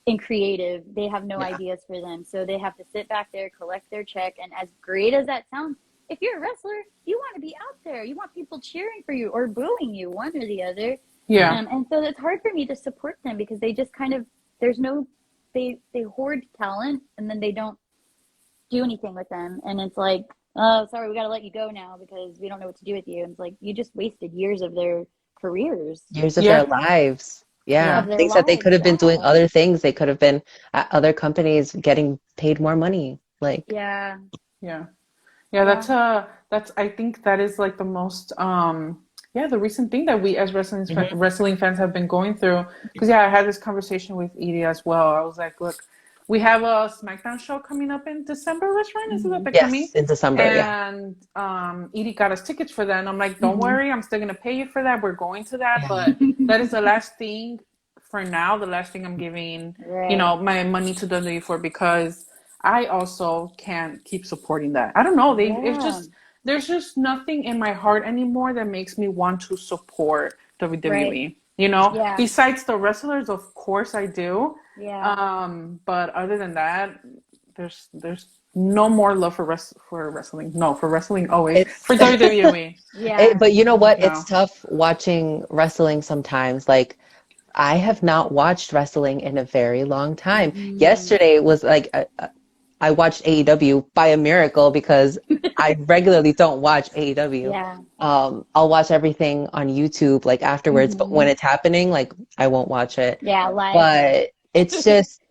in creative. They have no Yeah. ideas for them, so they have to sit back there, collect their check. And as great as that sounds, if you're a wrestler, you want to be out there, you want people cheering for you or booing you, one or the other. Yeah. And so it's hard for me to support them because they just kind of, there's no, they hoard talent and then they don't do anything with them. And it's like, oh, sorry, we got to let you go now because we don't know what to do with you. And it's like, you just wasted years of their careers, Years of their Yeah. lives. Yeah. of Yeah. their Things that they lives. could have been doing Yeah. other things. They could have been at other companies getting paid more money. Like, Yeah. Yeah. Yeah, Yeah. that's I think that is like the most yeah, the recent thing that we as mhm. wrestling fans have been going through. Because yeah, I had this conversation with Edie as well. I was like, look, we have a SmackDown show coming up in December, Wrestfriend, isn't that Mm-hmm. they're coming? Yes, in December. Yeah. And Edie got us tickets for that. And I'm like, don't Mm-hmm. worry, I'm still gonna pay you for that. We're going to that, Yeah. but that is the last thing for now, the last thing I'm giving, Right. my money to WWE for, because I also can't keep supporting that. I don't know. It's Yeah. just there's just nothing in my heart anymore that makes me want to support Right. WWE. Yeah. Besides the wrestlers, of course I do. Yeah. But other than that, there's no more love for wrestling. No, for wrestling always. It's For WWE. Yeah. but you know what? It's No. tough watching wrestling sometimes. Like I have not watched wrestling in a very long time. Mm-hmm. Yesterday was like I watched AEW by a miracle because I regularly don't watch AEW. Yeah. I'll watch everything on YouTube like afterwards, but when Mhm. it's happening, like I won't watch it. Yeah, live. But it's just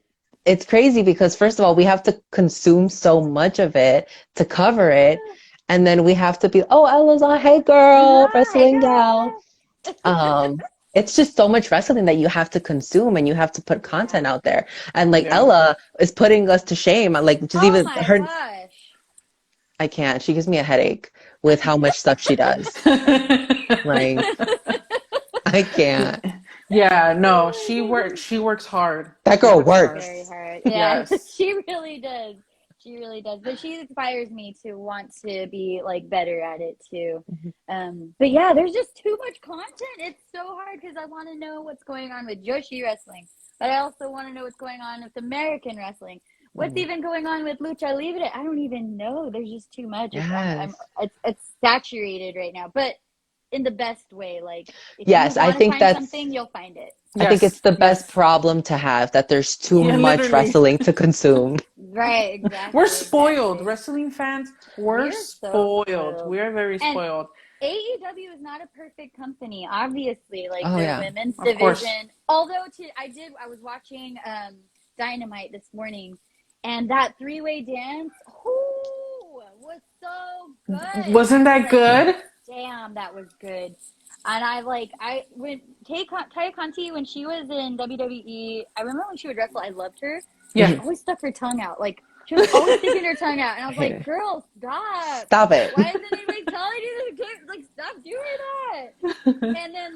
it's crazy because first of all, we have to consume so much of it to cover it. And then we have to be, oh, Ella's on, hey girl, Hey, wrestling gal. girl. It's just so much wrestling that you have to consume and you have to put content Yeah. out there. And like Yeah. Ella is putting us to shame. Like just Oh even my her, gosh. I can't. She gives me a headache with how much stuff she does. Like I can't. Yeah, no, Oh my goodness. she works hard. That She girl works hard. Very works. hard. Yeah, Yes. she really does. She really does. But she inspires me to want to be like better at it too. But yeah, there's just too much content. It's so hard because I want to know what's going on with Joshi wrestling, but I also want to know what's going on with American wrestling. What's Mhm. even going on with Lucha Libre? I don't even know. There's just too much. Yes. It's saturated right now, but in the best way. Like if you Yes, I want to think find that's something, you'll find it. I think it's Yes. the best Yes. problem to have that there's too Yeah, Yeah. much literally. wrestling to consume. Right, We're exactly, spoiled. exactly. Wrestling fans, we're We're so spoiled. spoiled. We're very And spoiled. AEW is not a perfect company, obviously. Like Oh their yeah. women's Of course. division. Although I was watching Dynamite this morning, and that three-way dance, was so good. Wasn't I was that like, good? damn, that was good. And when Tay Conti, when she was in WWE, I remember when she would wrestle, I loved her. But she Yeah. Mhm. always stuck her tongue out. Like she was always sticking her tongue out, and I I was hate like, it. "Girl, stop! Stop it. Why isn't anybody telling you to like stop doing that?" And then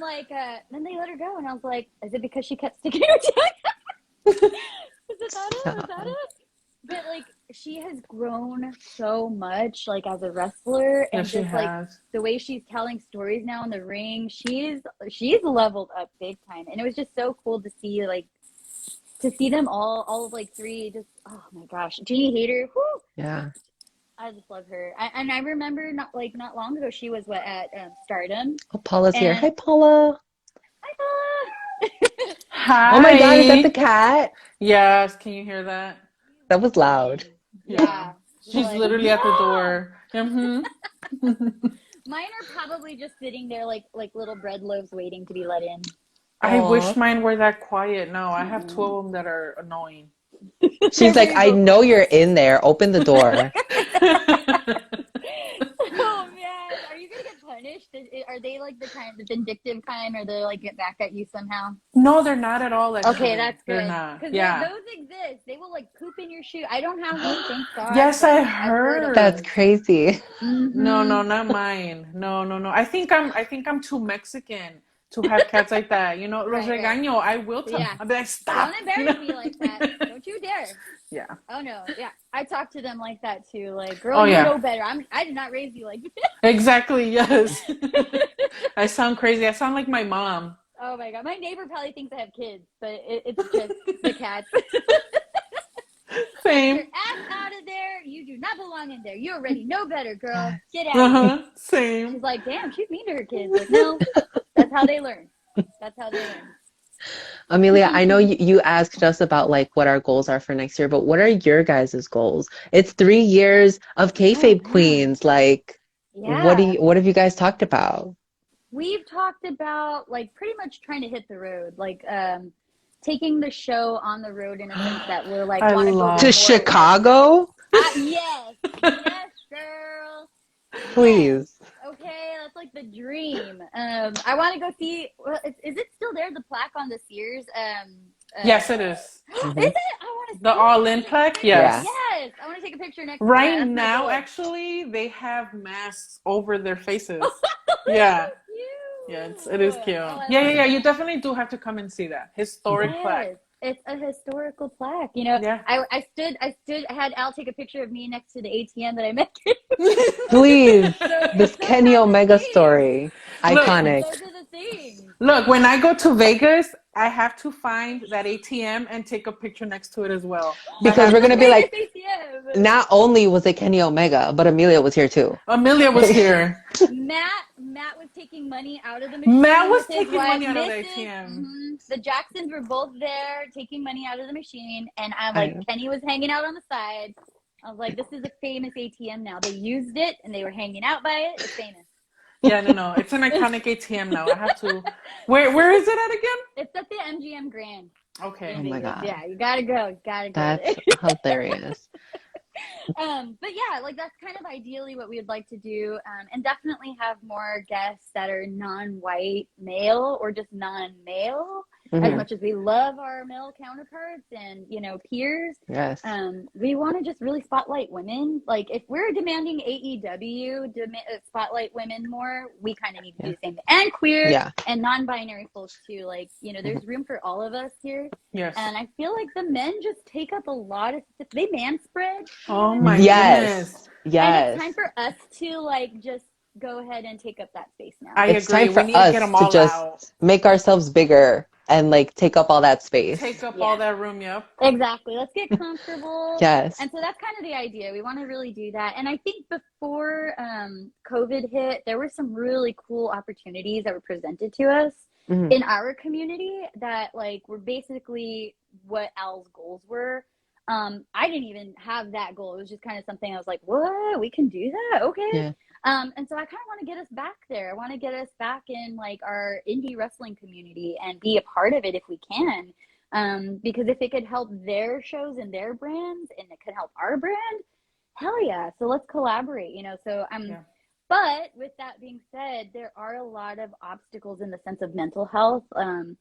then they let her go, and I was like, "Is it because she kept sticking her tongue out? Is it that it? Was that Stop. it?" But like she has grown so much, like as a wrestler, Yeah, and she just like has. the way she's telling stories now in the ring, she's leveled up big time, and it was just so cool to see them all of like three. Just oh my gosh, Jeannie Hayter, whoo, Yeah. I just love her. And I remember not long ago she was at Stardom, Oh, Paula's here. and Hi, Paula. hi Paula. Oh my God, is that the Hi. cat? Yes, can you hear that? That was loud. Win. Yeah. Yeah, just She's like literally at the yeah. door. Mm-hmm. Mine are probably just sitting there like little bread loaves waiting to be let in. I Aw. wish mine were that quiet. No, I have two Mm. of them that are annoying. She's They're like, very I know vocal. you're in there. Open the door. Oh man, are you gonna get punished? Are they like the vindictive kind, or they like get back at you somehow? No, they're not at all, Okay, actually. that's They're good. not. Because Yeah. those exist. They will like poop in your shoe. I don't have one, thank God, Yes, but I I've heard of That's heard. them. crazy. No, Mm-hmm. no, not mine. No, no, no. I think I'm too Mexican to have cats like that. You know, los Right, right. regaño. I will tell. Yeah. I'll be like, Don't stop. You embarrass know. me like that. Don't you dare. Yeah. Oh no, yeah. I talk to them like that too. Like, girl, Oh you yeah. know better. I did not raise you like Exactly. Yes. this. I sound crazy. I sound like my mom. Oh my god, my neighbor probably thinks I have kids, but it's just the cats. Get your Same. ass out of there. You do not belong in there. You already know better, girl. Yes. Get out of here. Uh-huh. Same. She's like, damn, she's mean to her kids. Like, no, that's how they learn. That's how they Amelia, I know learn. you asked us about like what our goals are for next year, but what are your guys' goals? It's 3 years of Oh kayfabe man. queens. Like, Yeah. what have you guys talked about? We've talked about like pretty much trying to hit the road, like taking the show on the road in a sense that we're like I want to go to To love. more events. Chicago? Yes, yes, girl. Yes. Please. Okay, that's like the dream. I want to go see. Well, is it still there? The plaque on the Sears. Yes, it is. Is Mhm. it? I want to The see it. I all-in want to take a plaque. picture. Yeah. Yes. Yes, I want to take a picture next to that. Right That's my now, goal. actually, they have masks over their faces. That's Yeah. so Yeah, it cute. is cute. Oh, I Yeah, yeah, love yeah. You that. definitely do have to come and see that historic plaque. Yes, it's a historical plaque. You know, Yeah. I had Al take a picture of me next to the ATM that I met. Please. So This it's those Kenny type of Omega things. story. Look, Iconic. Those are the things. look, when I go to Vegas, I have to find that ATM and take a picture next to it as well. I Because have we're gonna The be to. Vegas like, ATM. not only was it Kenny Omega, but Amelia was here too. Amelia was Okay. here. Matt was taking money out of the Matt machine was with his taking wife, money out of the Mrs. ATM. The Jacksons were both there taking money out of the machine, and I'm like, I, Kenny was hanging out on the side. I was like, this is a famous ATM now. They used it and they were hanging out by it. It's famous. Yeah, no. It's an iconic ATM now. I have to. Where is it at again? It's at the MGM Grand. Okay. Oh my God. Yeah, you gotta go. You gotta go. That's hilarious. But yeah, like that's kind of ideally what we would like to do, and definitely have more guests that are non-white male or just non-male. As much as we love our male counterparts and peers, Yes. we want to just really spotlight women. Like if we're demanding AEW spotlight women more, we kind of need to do the same thing. And queer and non-binary folks too. Like there's room for all of us here. Yes. And I feel like the men just take up a lot of stuff. They man spread. Oh my goodness. Yes. And it's time for us to like just go ahead and take up that space now. It's agree. time for we need to get them all to just out. Make ourselves bigger and like take up all that space. Take up all that room, yep. Exactly. Let's get comfortable. Yes. And so that's kind of the idea. We want to really do that. And I think before COVID hit, there were some really cool opportunities that were presented to us in our community that like were basically what Al's goals were. I didn't even have that goal. It was just kind of something I was like, what? We can do that? Okay. Yeah. And so I kind of want to get us back there. I want to get us back in like our indie wrestling community and be a part of it if we can. Because if it could help their shows and their brands and it could help our brand, hell yeah. So let's collaborate, so but with that being said, there are a lot of obstacles in the sense of mental health, and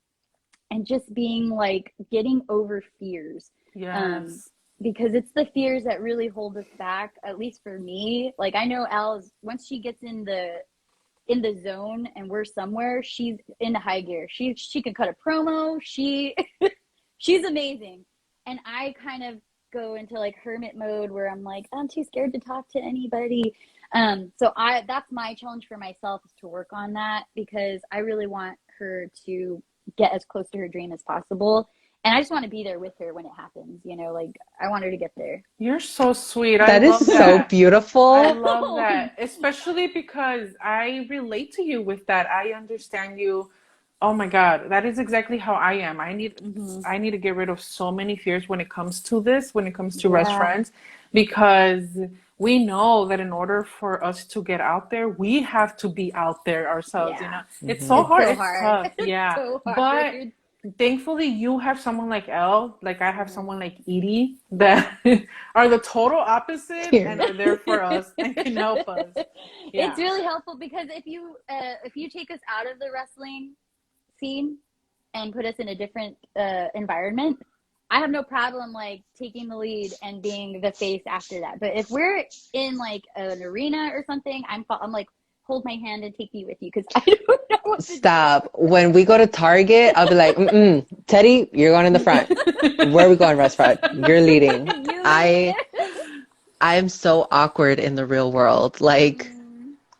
just being like getting over fears. Yes. Because it's the fears that really hold us back, at least for me. Like I know Al's, once she gets in the zone and we're somewhere, she's in high gear. She can cut a promo. She's amazing. And I kind of go into like hermit mode where I'm like, I'm too scared to talk to anybody. So that's my challenge for myself, is to work on that, because I really want her to get as close to her dream as possible. And I just want to be there with her when it happens, like I want her to get there. You're so sweet. That is so beautiful. I love that, especially because I relate to you with that. I understand you. Oh my God, that is exactly how I am. I need to get rid of so many fears when it comes to this, when it comes to Wrestfriends, because we know that in order for us to get out there, we have to be out there ourselves. It's so hard. It's tough. Yeah, so hard. But thankfully, you have someone like Elle, like I have someone like Edie, that are the total opposite and are there for us and can help us. Yeah. It's really helpful, because if you take us out of the wrestling scene and put us in a different environment, I have no problem like taking the lead and being the face after that. But if we're in like an arena or something, I'm like, hold my hand and take me with you, because I don't know what to Stop. When we go to Target, I'll be like, Teddy, you're going in the front. Where are we going, restaurant? You're leading. I'm so awkward in the real world. Like,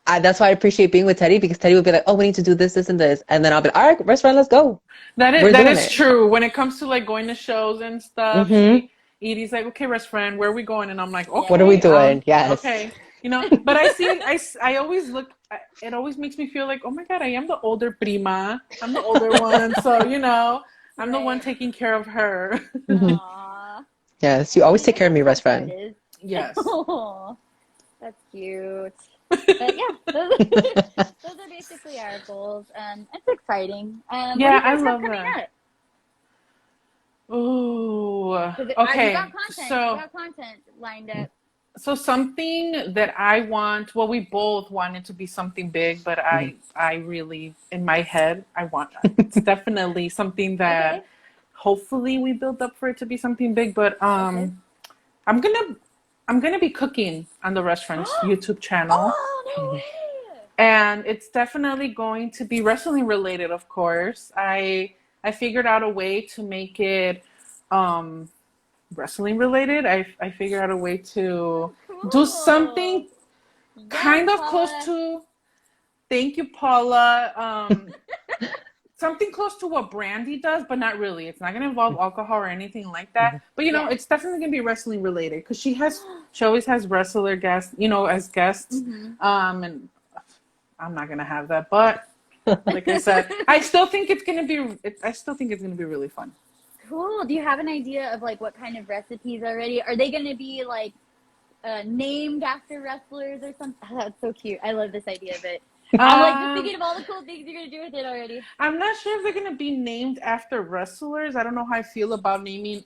that's why I appreciate being with Teddy, because Teddy would be like, oh, we need to do this, this, and this. And then I'll be like, all right, restaurant, let's go. That is true. When it comes to like going to shows and stuff, Edie's like, okay, Wrestfriend, where are we going? And I'm like, okay. What are we doing? Yes. Okay. But I always look, it always makes me feel like, oh my God, I am the older prima. I'm the older one. So, I'm the one taking care of her. Aww. Yes, you always take care of me, Wrestfriend. Yes. Oh, that's cute. But yeah, those are basically our goals. It's exciting. Yeah, I love that. Ooh. Okay. You got content lined up. So something that I want, well, we both want it to be something big, but I really, in my head, it's definitely something that hopefully we build up for it to be something big. But I'm gonna be cooking on the Wrestfriends YouTube channel. Oh, no way. And it's definitely going to be wrestling related, of course. I figured out a way to make it wrestling related. I figured out a way to do something kind of close to, thank you, Paula, something close to what Brandy does, but not really. It's not going to involve alcohol or anything like that. But it's definitely going to be wrestling related, because she always has wrestler guests, as guests. And I'm not going to have that, but like I said, I still think it's going to be really fun. Cool. Do you have an idea of like what kind of recipes already? Are they going to be like named after wrestlers or something. Oh, that's so cute. I love this idea of it. I'm like just thinking of all the cool things you're gonna do with it already. I'm not sure if they're gonna be named after wrestlers. I don't know how I feel about naming,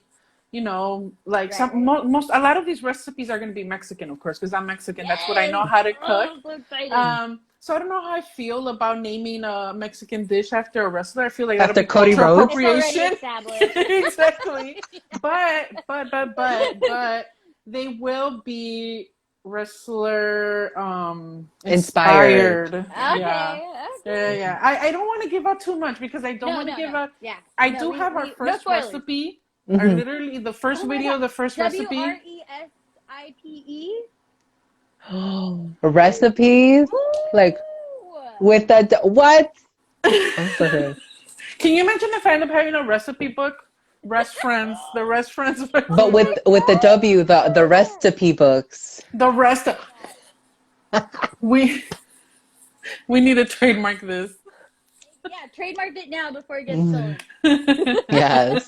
like most a lot of these recipes are gonna be Mexican, of course, because I'm Mexican. Yes! That's what I know how to cook. Oh, so exciting. So I don't know how I feel about naming a Mexican dish after a wrestler. I feel like that'll After be Cody cultural Rhodes? appropriation. It's already established. Exactly. But they will be wrestler inspired. Okay. Yeah. I don't want to give out too much because I don't want to give out. Yeah. I do have our first recipe. Or literally the first video, the first recipe. WRESIPE. Recipes? Like with that what? I'm so good. Can you imagine if I end up having a recipe book? Wrestfriends, the Wrestfriends. But with the W, the recipe books. The rest of we need to trademark this. Yeah, trademark it now before it gets stolen. Yes.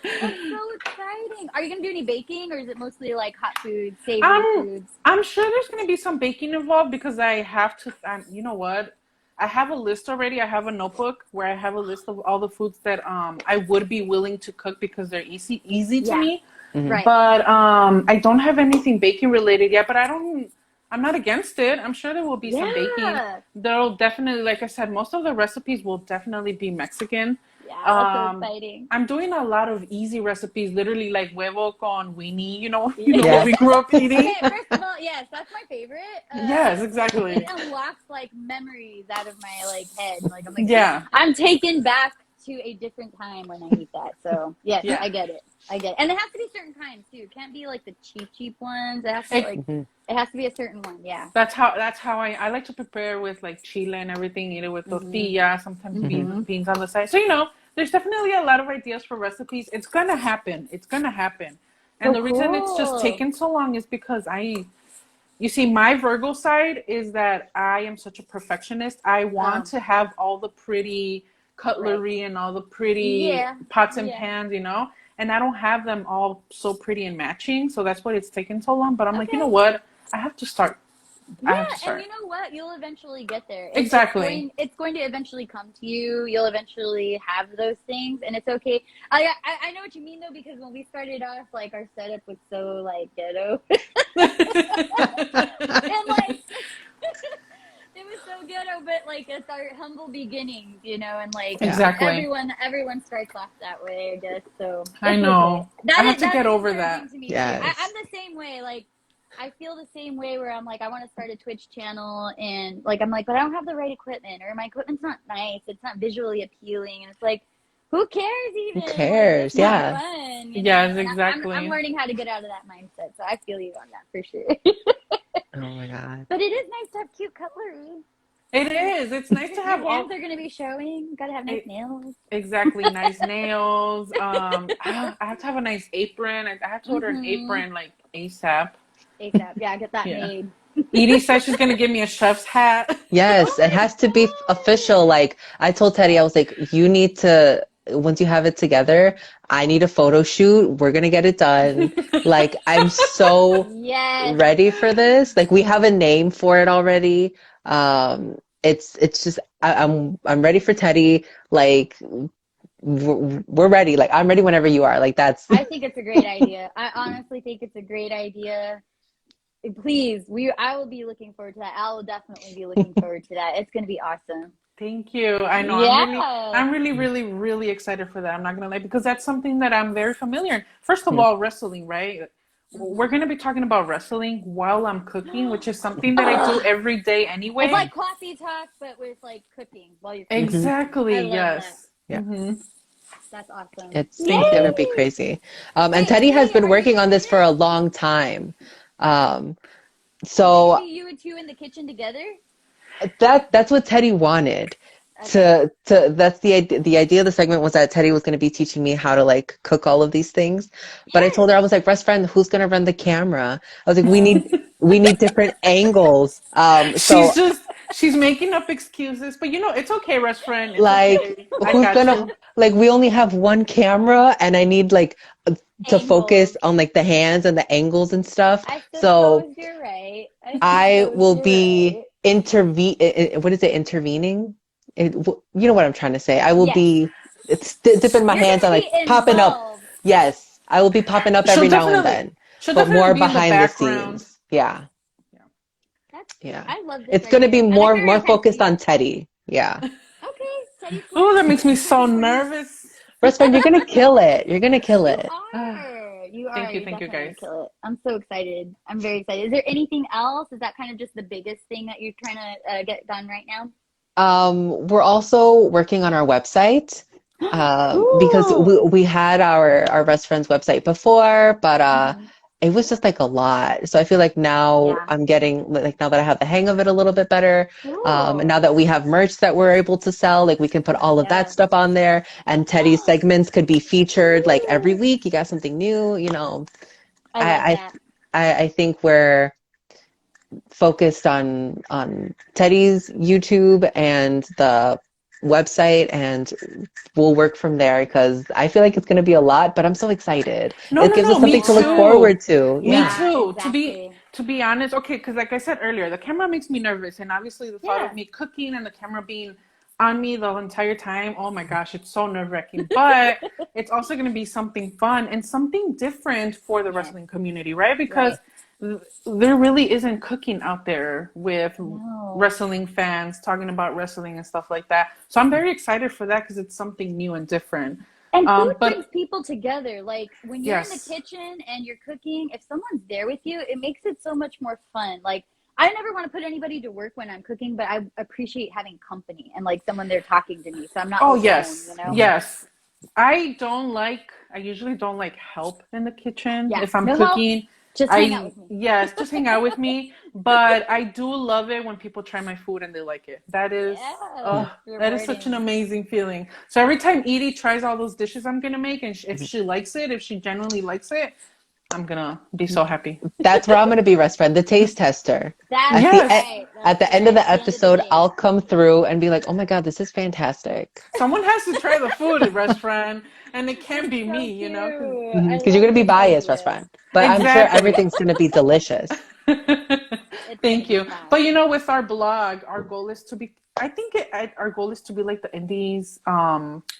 That's so exciting. Are you gonna do any baking, or is it mostly like hot foods, savory foods? I'm sure there's gonna be some baking involved because I have to. You know what? I have a list already. I have a notebook where I have a list of all the foods that I would be willing to cook because they're easy to me. Right. But I don't have anything baking related yet. But I'm not against it. I'm sure there will be some baking. There'll definitely, like I said, most of the recipes will definitely be Mexican. Yeah, that's so exciting. I'm doing a lot of easy recipes, literally like huevo con weenie, what we grew up eating. Okay, first of all, yes, that's my favorite. Yes, exactly. It unlocks like memories out of my head. Like I'm I'm taken back to a different time when I eat that. So yes, I get it. And it has to be certain kinds too. It can't be like the cheap ones. It has to it has to be a certain one. Yeah. That's how I like to prepare with like chile and everything. Eat it with tortilla, sometimes beans on the side. So there's definitely a lot of ideas for recipes. It's gonna happen. And the reason it's just taken so long is because you see, my Virgo side is that I am such a perfectionist. I want to have all the pretty cutlery and all the pretty pots and pans, and I don't have them all so pretty and matching. So that's why it's taken so long. But I'm like, you know what? I have to start. Yeah, and you know what? You'll eventually get there. Exactly. It's going to eventually come to you. You'll eventually have those things, and it's okay. I know what you mean, though, because when we started off, our setup was so, ghetto. And, it was so ghetto, but, it's our humble beginnings, and, exactly. everyone starts off that way, I guess, so. I know. Okay. I have to get over that. Yes. I'm the same way, I feel the same way where I'm I want to start a Twitch channel and I'm but I don't have the right equipment or my equipment's not nice. It's not visually appealing. And it's who cares even? Who cares? It's not fun, yes, exactly. I'm learning how to get out of that mindset. So I feel you on that for sure. Oh my God. But it is nice to have cute cutlery. It is. It's nice to have Your hands are going to be showing. Got to have nice nails. Exactly. Nice nails. I have to have a nice apron. I have to order an apron ASAP. Yeah, get that made. Edie said she's gonna give me a chef's hat. Yes, it has to be official. I told Teddy, I was like, you need to, once you have it together, I need a photo shoot. We're gonna get it done. I'm so ready for this. We have a name for it already. It's just I'm ready for Teddy. We're ready. I'm ready whenever you are. That's. I think it's a great idea. I honestly think it's a great idea. Please, I will be looking forward to that. I will definitely be looking forward to that. It's going to be awesome. Thank you. I know. Yeah. I'm really, really, really excited for that. I'm not going to lie, because that's something that I'm very familiar in. First of all, wrestling, right? We're going to be talking about wrestling while I'm cooking, which is something that I do every day anyway. It's like coffee talk, but with cooking while you're cooking. Exactly. Yes. That. Yeah. Mm-hmm. That's awesome. It's going to be crazy. And Teddy has been working on this for a long time. So you two in the kitchen together? That's what Teddy wanted. Okay. That's the idea of the segment was that Teddy was going to be teaching me how to cook all of these things. But I told her, I was like, best friend, who's going to run the camera? I was like, we need different angles. She's making up excuses, but it's okay, best friend. Who's gonna we only have one camera and I need to focus Angles. on like the hands and the angles and stuff. I So suppose you're right. I I suppose will you're be right. what is it, intervening? You know what I'm trying to say. I will Yes. be dipping my You're hands gonna and be like popping up. involved. Yes, I will be popping up She'll every now and definitely then, she'll but definitely more be in the behind the background. scenes. Yeah. Yeah. That's Yeah. I love this It's right going to be here. And I'm very more focused happy. on Teddy. Yeah. Okay, Teddy Oh, that Queen. makes me so Teddy Queen. nervous. Best friend, you're going to kill it. You're going to kill You it. are. You are. You're Thank you definitely gonna guys. kill it. I'm so excited. I'm very excited. Is there anything else? Is that kind of just the biggest thing that you're trying to get done right now? We're also working on our website because Cool. we had our best friend's website before, but Mhm. it was just like a lot. So I feel like now Yeah. I'm getting like now that I have the hang of it a little bit better, and Cool. now that we have merch that we're able to sell, like we can put all of that Yes. stuff on there, and Teddy's segments could be featured like every week. You got something new, you know. I love I that. I think we're focused on Teddy's YouTube and the website, and we'll work from there because I feel like it's going to be a lot, but I'm so excited. No, It no, gives us no, something me to look too. forward to. Me Yeah. Yeah, too. exactly. To be honest, okay, because like I said earlier, the camera makes me nervous, and obviously the thought of Yeah. me cooking and the camera being on me the entire time, oh my gosh, it's so nerve-wracking. But it's also going to be something fun and something different for the Yes. wrestling community, right? Right. Because there really isn't cooking out there with No. wrestling fans talking about wrestling and stuff like that. So I'm very excited for that because it's something new and different. And food brings But people together. Like when you're in the yes. kitchen and you're cooking, if someone's there with you, it makes it so much more fun. Like I never want to put anybody to work when I'm cooking, but I appreciate having company and like someone there talking to me, so I'm not Oh, alone, you yes. know? Yes. I usually don't like help in the kitchen Yeah. if I'm No help. cooking. Just hang out with me. Yes, just hang out with me. But I do love it when people try my food and they like it. Yeah. That is such an Rewarding. amazing feeling. So every time Edie tries all those dishes I'm gonna make, and if she likes it, if she genuinely likes it, I'm gonna be so happy. That's where I'm going to be, best friend, the taste tester. That's At the Yes. right. at That's the end of right. the At the end of the episode, day. I'll come through and be like, "Oh my God, this is fantastic." Someone has to try the food, restaurant, and it can't That's be so me, you know, because cute. I Because you're love going to be this biased, best idea. friend. But I'm sure exactly. everything's going to be delicious. It's gonna Thank be you. fun. But with our blog, our goal is to be. I think our goal is to be like the Indies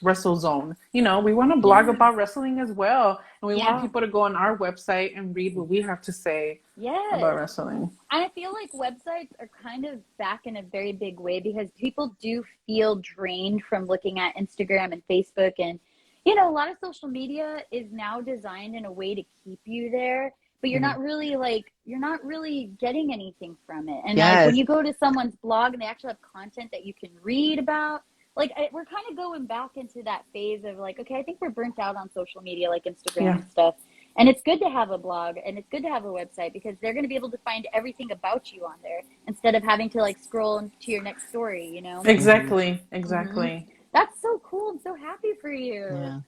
Wrestle Zone. We want to blog Yeah. about wrestling as well, and we want Yeah. people to go on our website and read what we have to say about Yes. wrestling. I feel like websites are kind of back in a very big way because people do feel drained from looking at Instagram and Facebook. And, a lot of social media is now designed in a way to keep you there, but Mhm. you're not really getting anything from it. And like when Yes. you go to someone's blog and they actually have content that you can read about, we're kind of going back into that phase of like, okay, I think we're burnt out on social media, like Instagram Yeah. and stuff. And it's good to have a blog and it's good to have a website because they're going to be able to find everything about you on there instead of having to like scroll to your next story. Mhm. Exactly. hmm Exactly. That's so cool. I'm so happy for you. Yeah.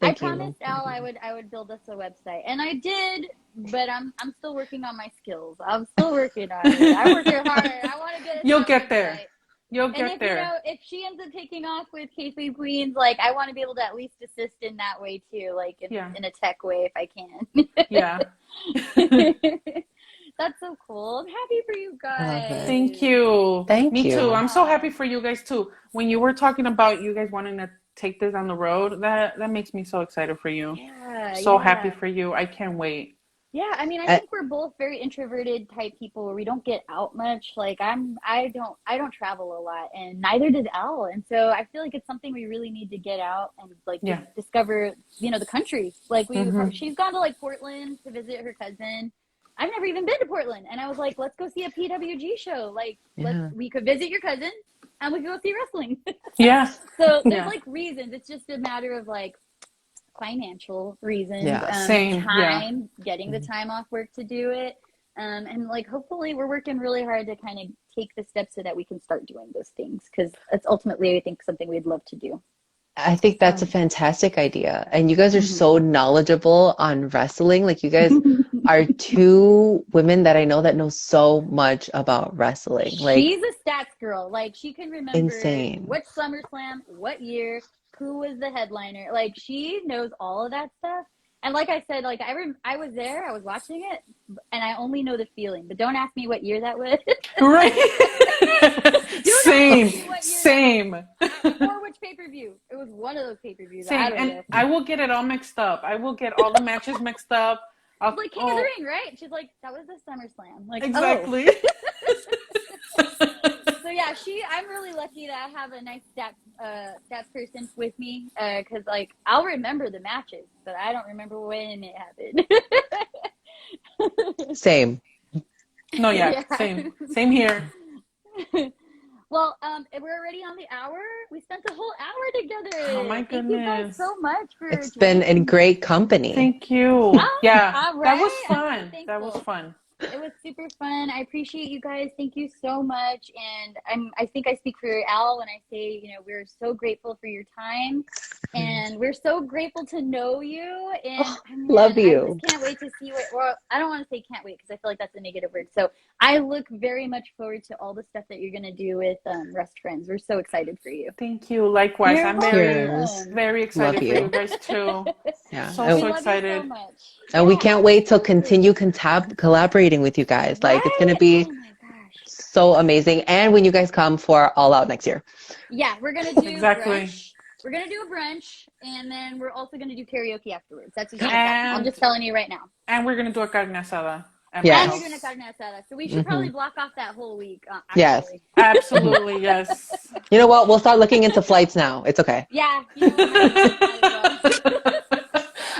I Thank you. promised Al I would build us a website, and I did, but I'm still working on my skills. I'm still working on it. I'm working hard. I want to get us You'll that get there. website. You'll And get there. if she ends up taking off with K-Sweet Queens, like I want to be able to at least assist in that way too, like Yeah. in a tech way if I can. Yeah. That's so cool. I'm happy for you I love guys. it. Thank you. Thank Me too. you. I'm so happy Yeah. for you guys too. When you were talking about you guys wanting to take this on the road, that makes me so excited for you. Yeah, So happy yeah. for you. I can't wait. Yeah, I mean, I I, think we're both very introverted type people where we don't get out much. Like I don't travel a lot, and neither does Al. And so I feel like it's something we really need to get out and like Yeah. discover, the country. Like Mhm. she's gone to like Portland to visit her cousin. I've never even been to Portland, and I was like, let's go see a PWG show. Like, yeah. we could visit your cousin, and we could go see wrestling. Yeah. So there's Yeah. like reasons. It's just a matter of like financial reasons, Yeah. Same. Yeah. time, getting the time off work to do it. And like hopefully we're working really hard to kind of take the steps so that we can start doing those things because that's ultimately I think something we'd love to do. I think that's a So fantastic idea. And you guys are mhm. so knowledgeable on wrestling. Like you guys are two women that I know that know so much about wrestling. Like She's a stats girl. Like she can remember insane. which SummerSlam, what year, who was the headliner. Like she knows all of that stuff. And like I said, like I was there, I was watching it, and I only know the feeling. But don't ask me what year that was. Right. Same. Same. Or which pay-per-view. It was one of those pay-per-views. Same. I don't And know. I will get it all mixed up. I will get all the matches mixed up. Like King of the Ring, right? She's like, that was the SummerSlam. Like, exactly. So yeah, I'm really lucky that I have a nice stats person with me, because like I'll remember the matches, but I don't remember when it happened. Same. No, yeah. Same here. Well, we're already on the hour. We spent the whole hour together. Oh my goodness. Thank you guys so much for It's been in great company. Thank you. Yeah, right. that was fun. That was fun. It was super fun. I appreciate you guys. Thank you so much. And I think I speak for Al when I say, you know, we're so grateful for your time, and we're so grateful to know you. And love you. I just can't wait to see well, I don't want to say can't wait because I feel like that's a negative word. So I look very much forward to all the stuff that you're going to do with Wrestfriends. We're so excited for you. Thank you. Likewise. I'm very excited Love for you guys too. Yeah. So excited. You so much. And we can't wait to continue collaborating with you guys. Like, it's going to be so amazing. And when you guys come for All Out next year. Yeah, we're going to do brunch. We're going to do a brunch, and then we're also going to do karaoke afterwards. That's what's I'm just telling you right now. And we're going to do a carne asada. Yes. And we're doing a carne asada. So we should probably block off that whole week. Yes. Absolutely, yes. You know what? We'll start looking into flights now. It's okay. Yeah. You know,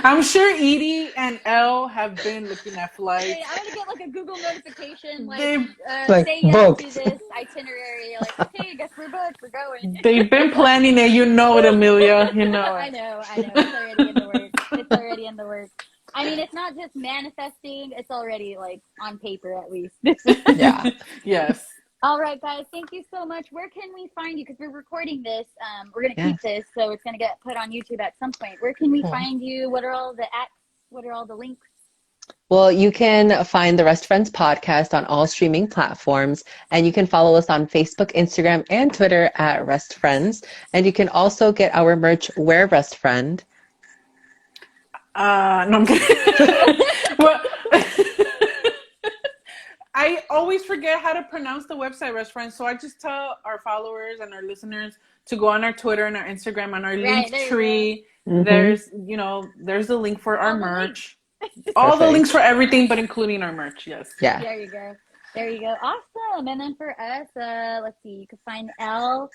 I'm sure Edie and Elle have been looking at flights. Hey, I'm going to get like a Google notification, like say yes booked. to this itinerary. Like, okay, I guess we're booked. We're going. They've been planning it. You know it, Emelia. You know it. I know. It's already in the works. I mean, it's not just manifesting. It's already like on paper at least. Yeah. Yes. All right, guys. Thank you so much. Where can we find you? Because we're recording this. We're going to keep this, so it's going to get put on YouTube at some point. Where can we find you? What are all the What are all the links? Well, you can find the Wrestfriends podcast on all streaming platforms, and you can follow us on Facebook, Instagram, and Twitter at Wrestfriends. And you can also get our merch, Wear Wrestfriend. No, I'm kidding. Well, I always forget how to pronounce the website, Wrestfriends. So I just tell our followers and our listeners to go on our Twitter and our Instagram and our link tree. There's the link for our merch. All the links for everything, but including our merch. Yes. Yeah. There you go. Awesome. And then for us, let's see. You can find Elle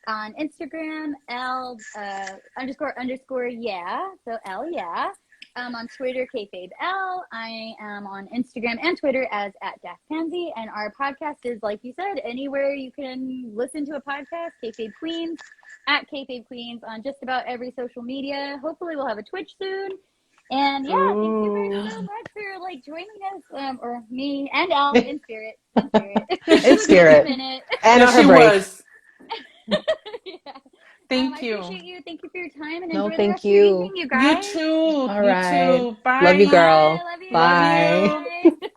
on Instagram, Elle __ yeah. So Elle yeah. On Twitter, kayfabe L. I am on Instagram and Twitter as @DaftPansy. And our podcast is, like you said, anywhere you can listen to a podcast, Kayfabe Queens, @Kayfabe Queens on just about every social media. Hopefully we'll have a Twitch soon. And yeah, thank you guys so much for like joining us, or me and Al in spirit. In spirit. And her break. Yeah. Thank I appreciate you. Thank you for your time, and enjoy the thank rest of your evening, you guys. You too. All right. Bye. Love you, girl. Bye. Love you. Bye. Bye.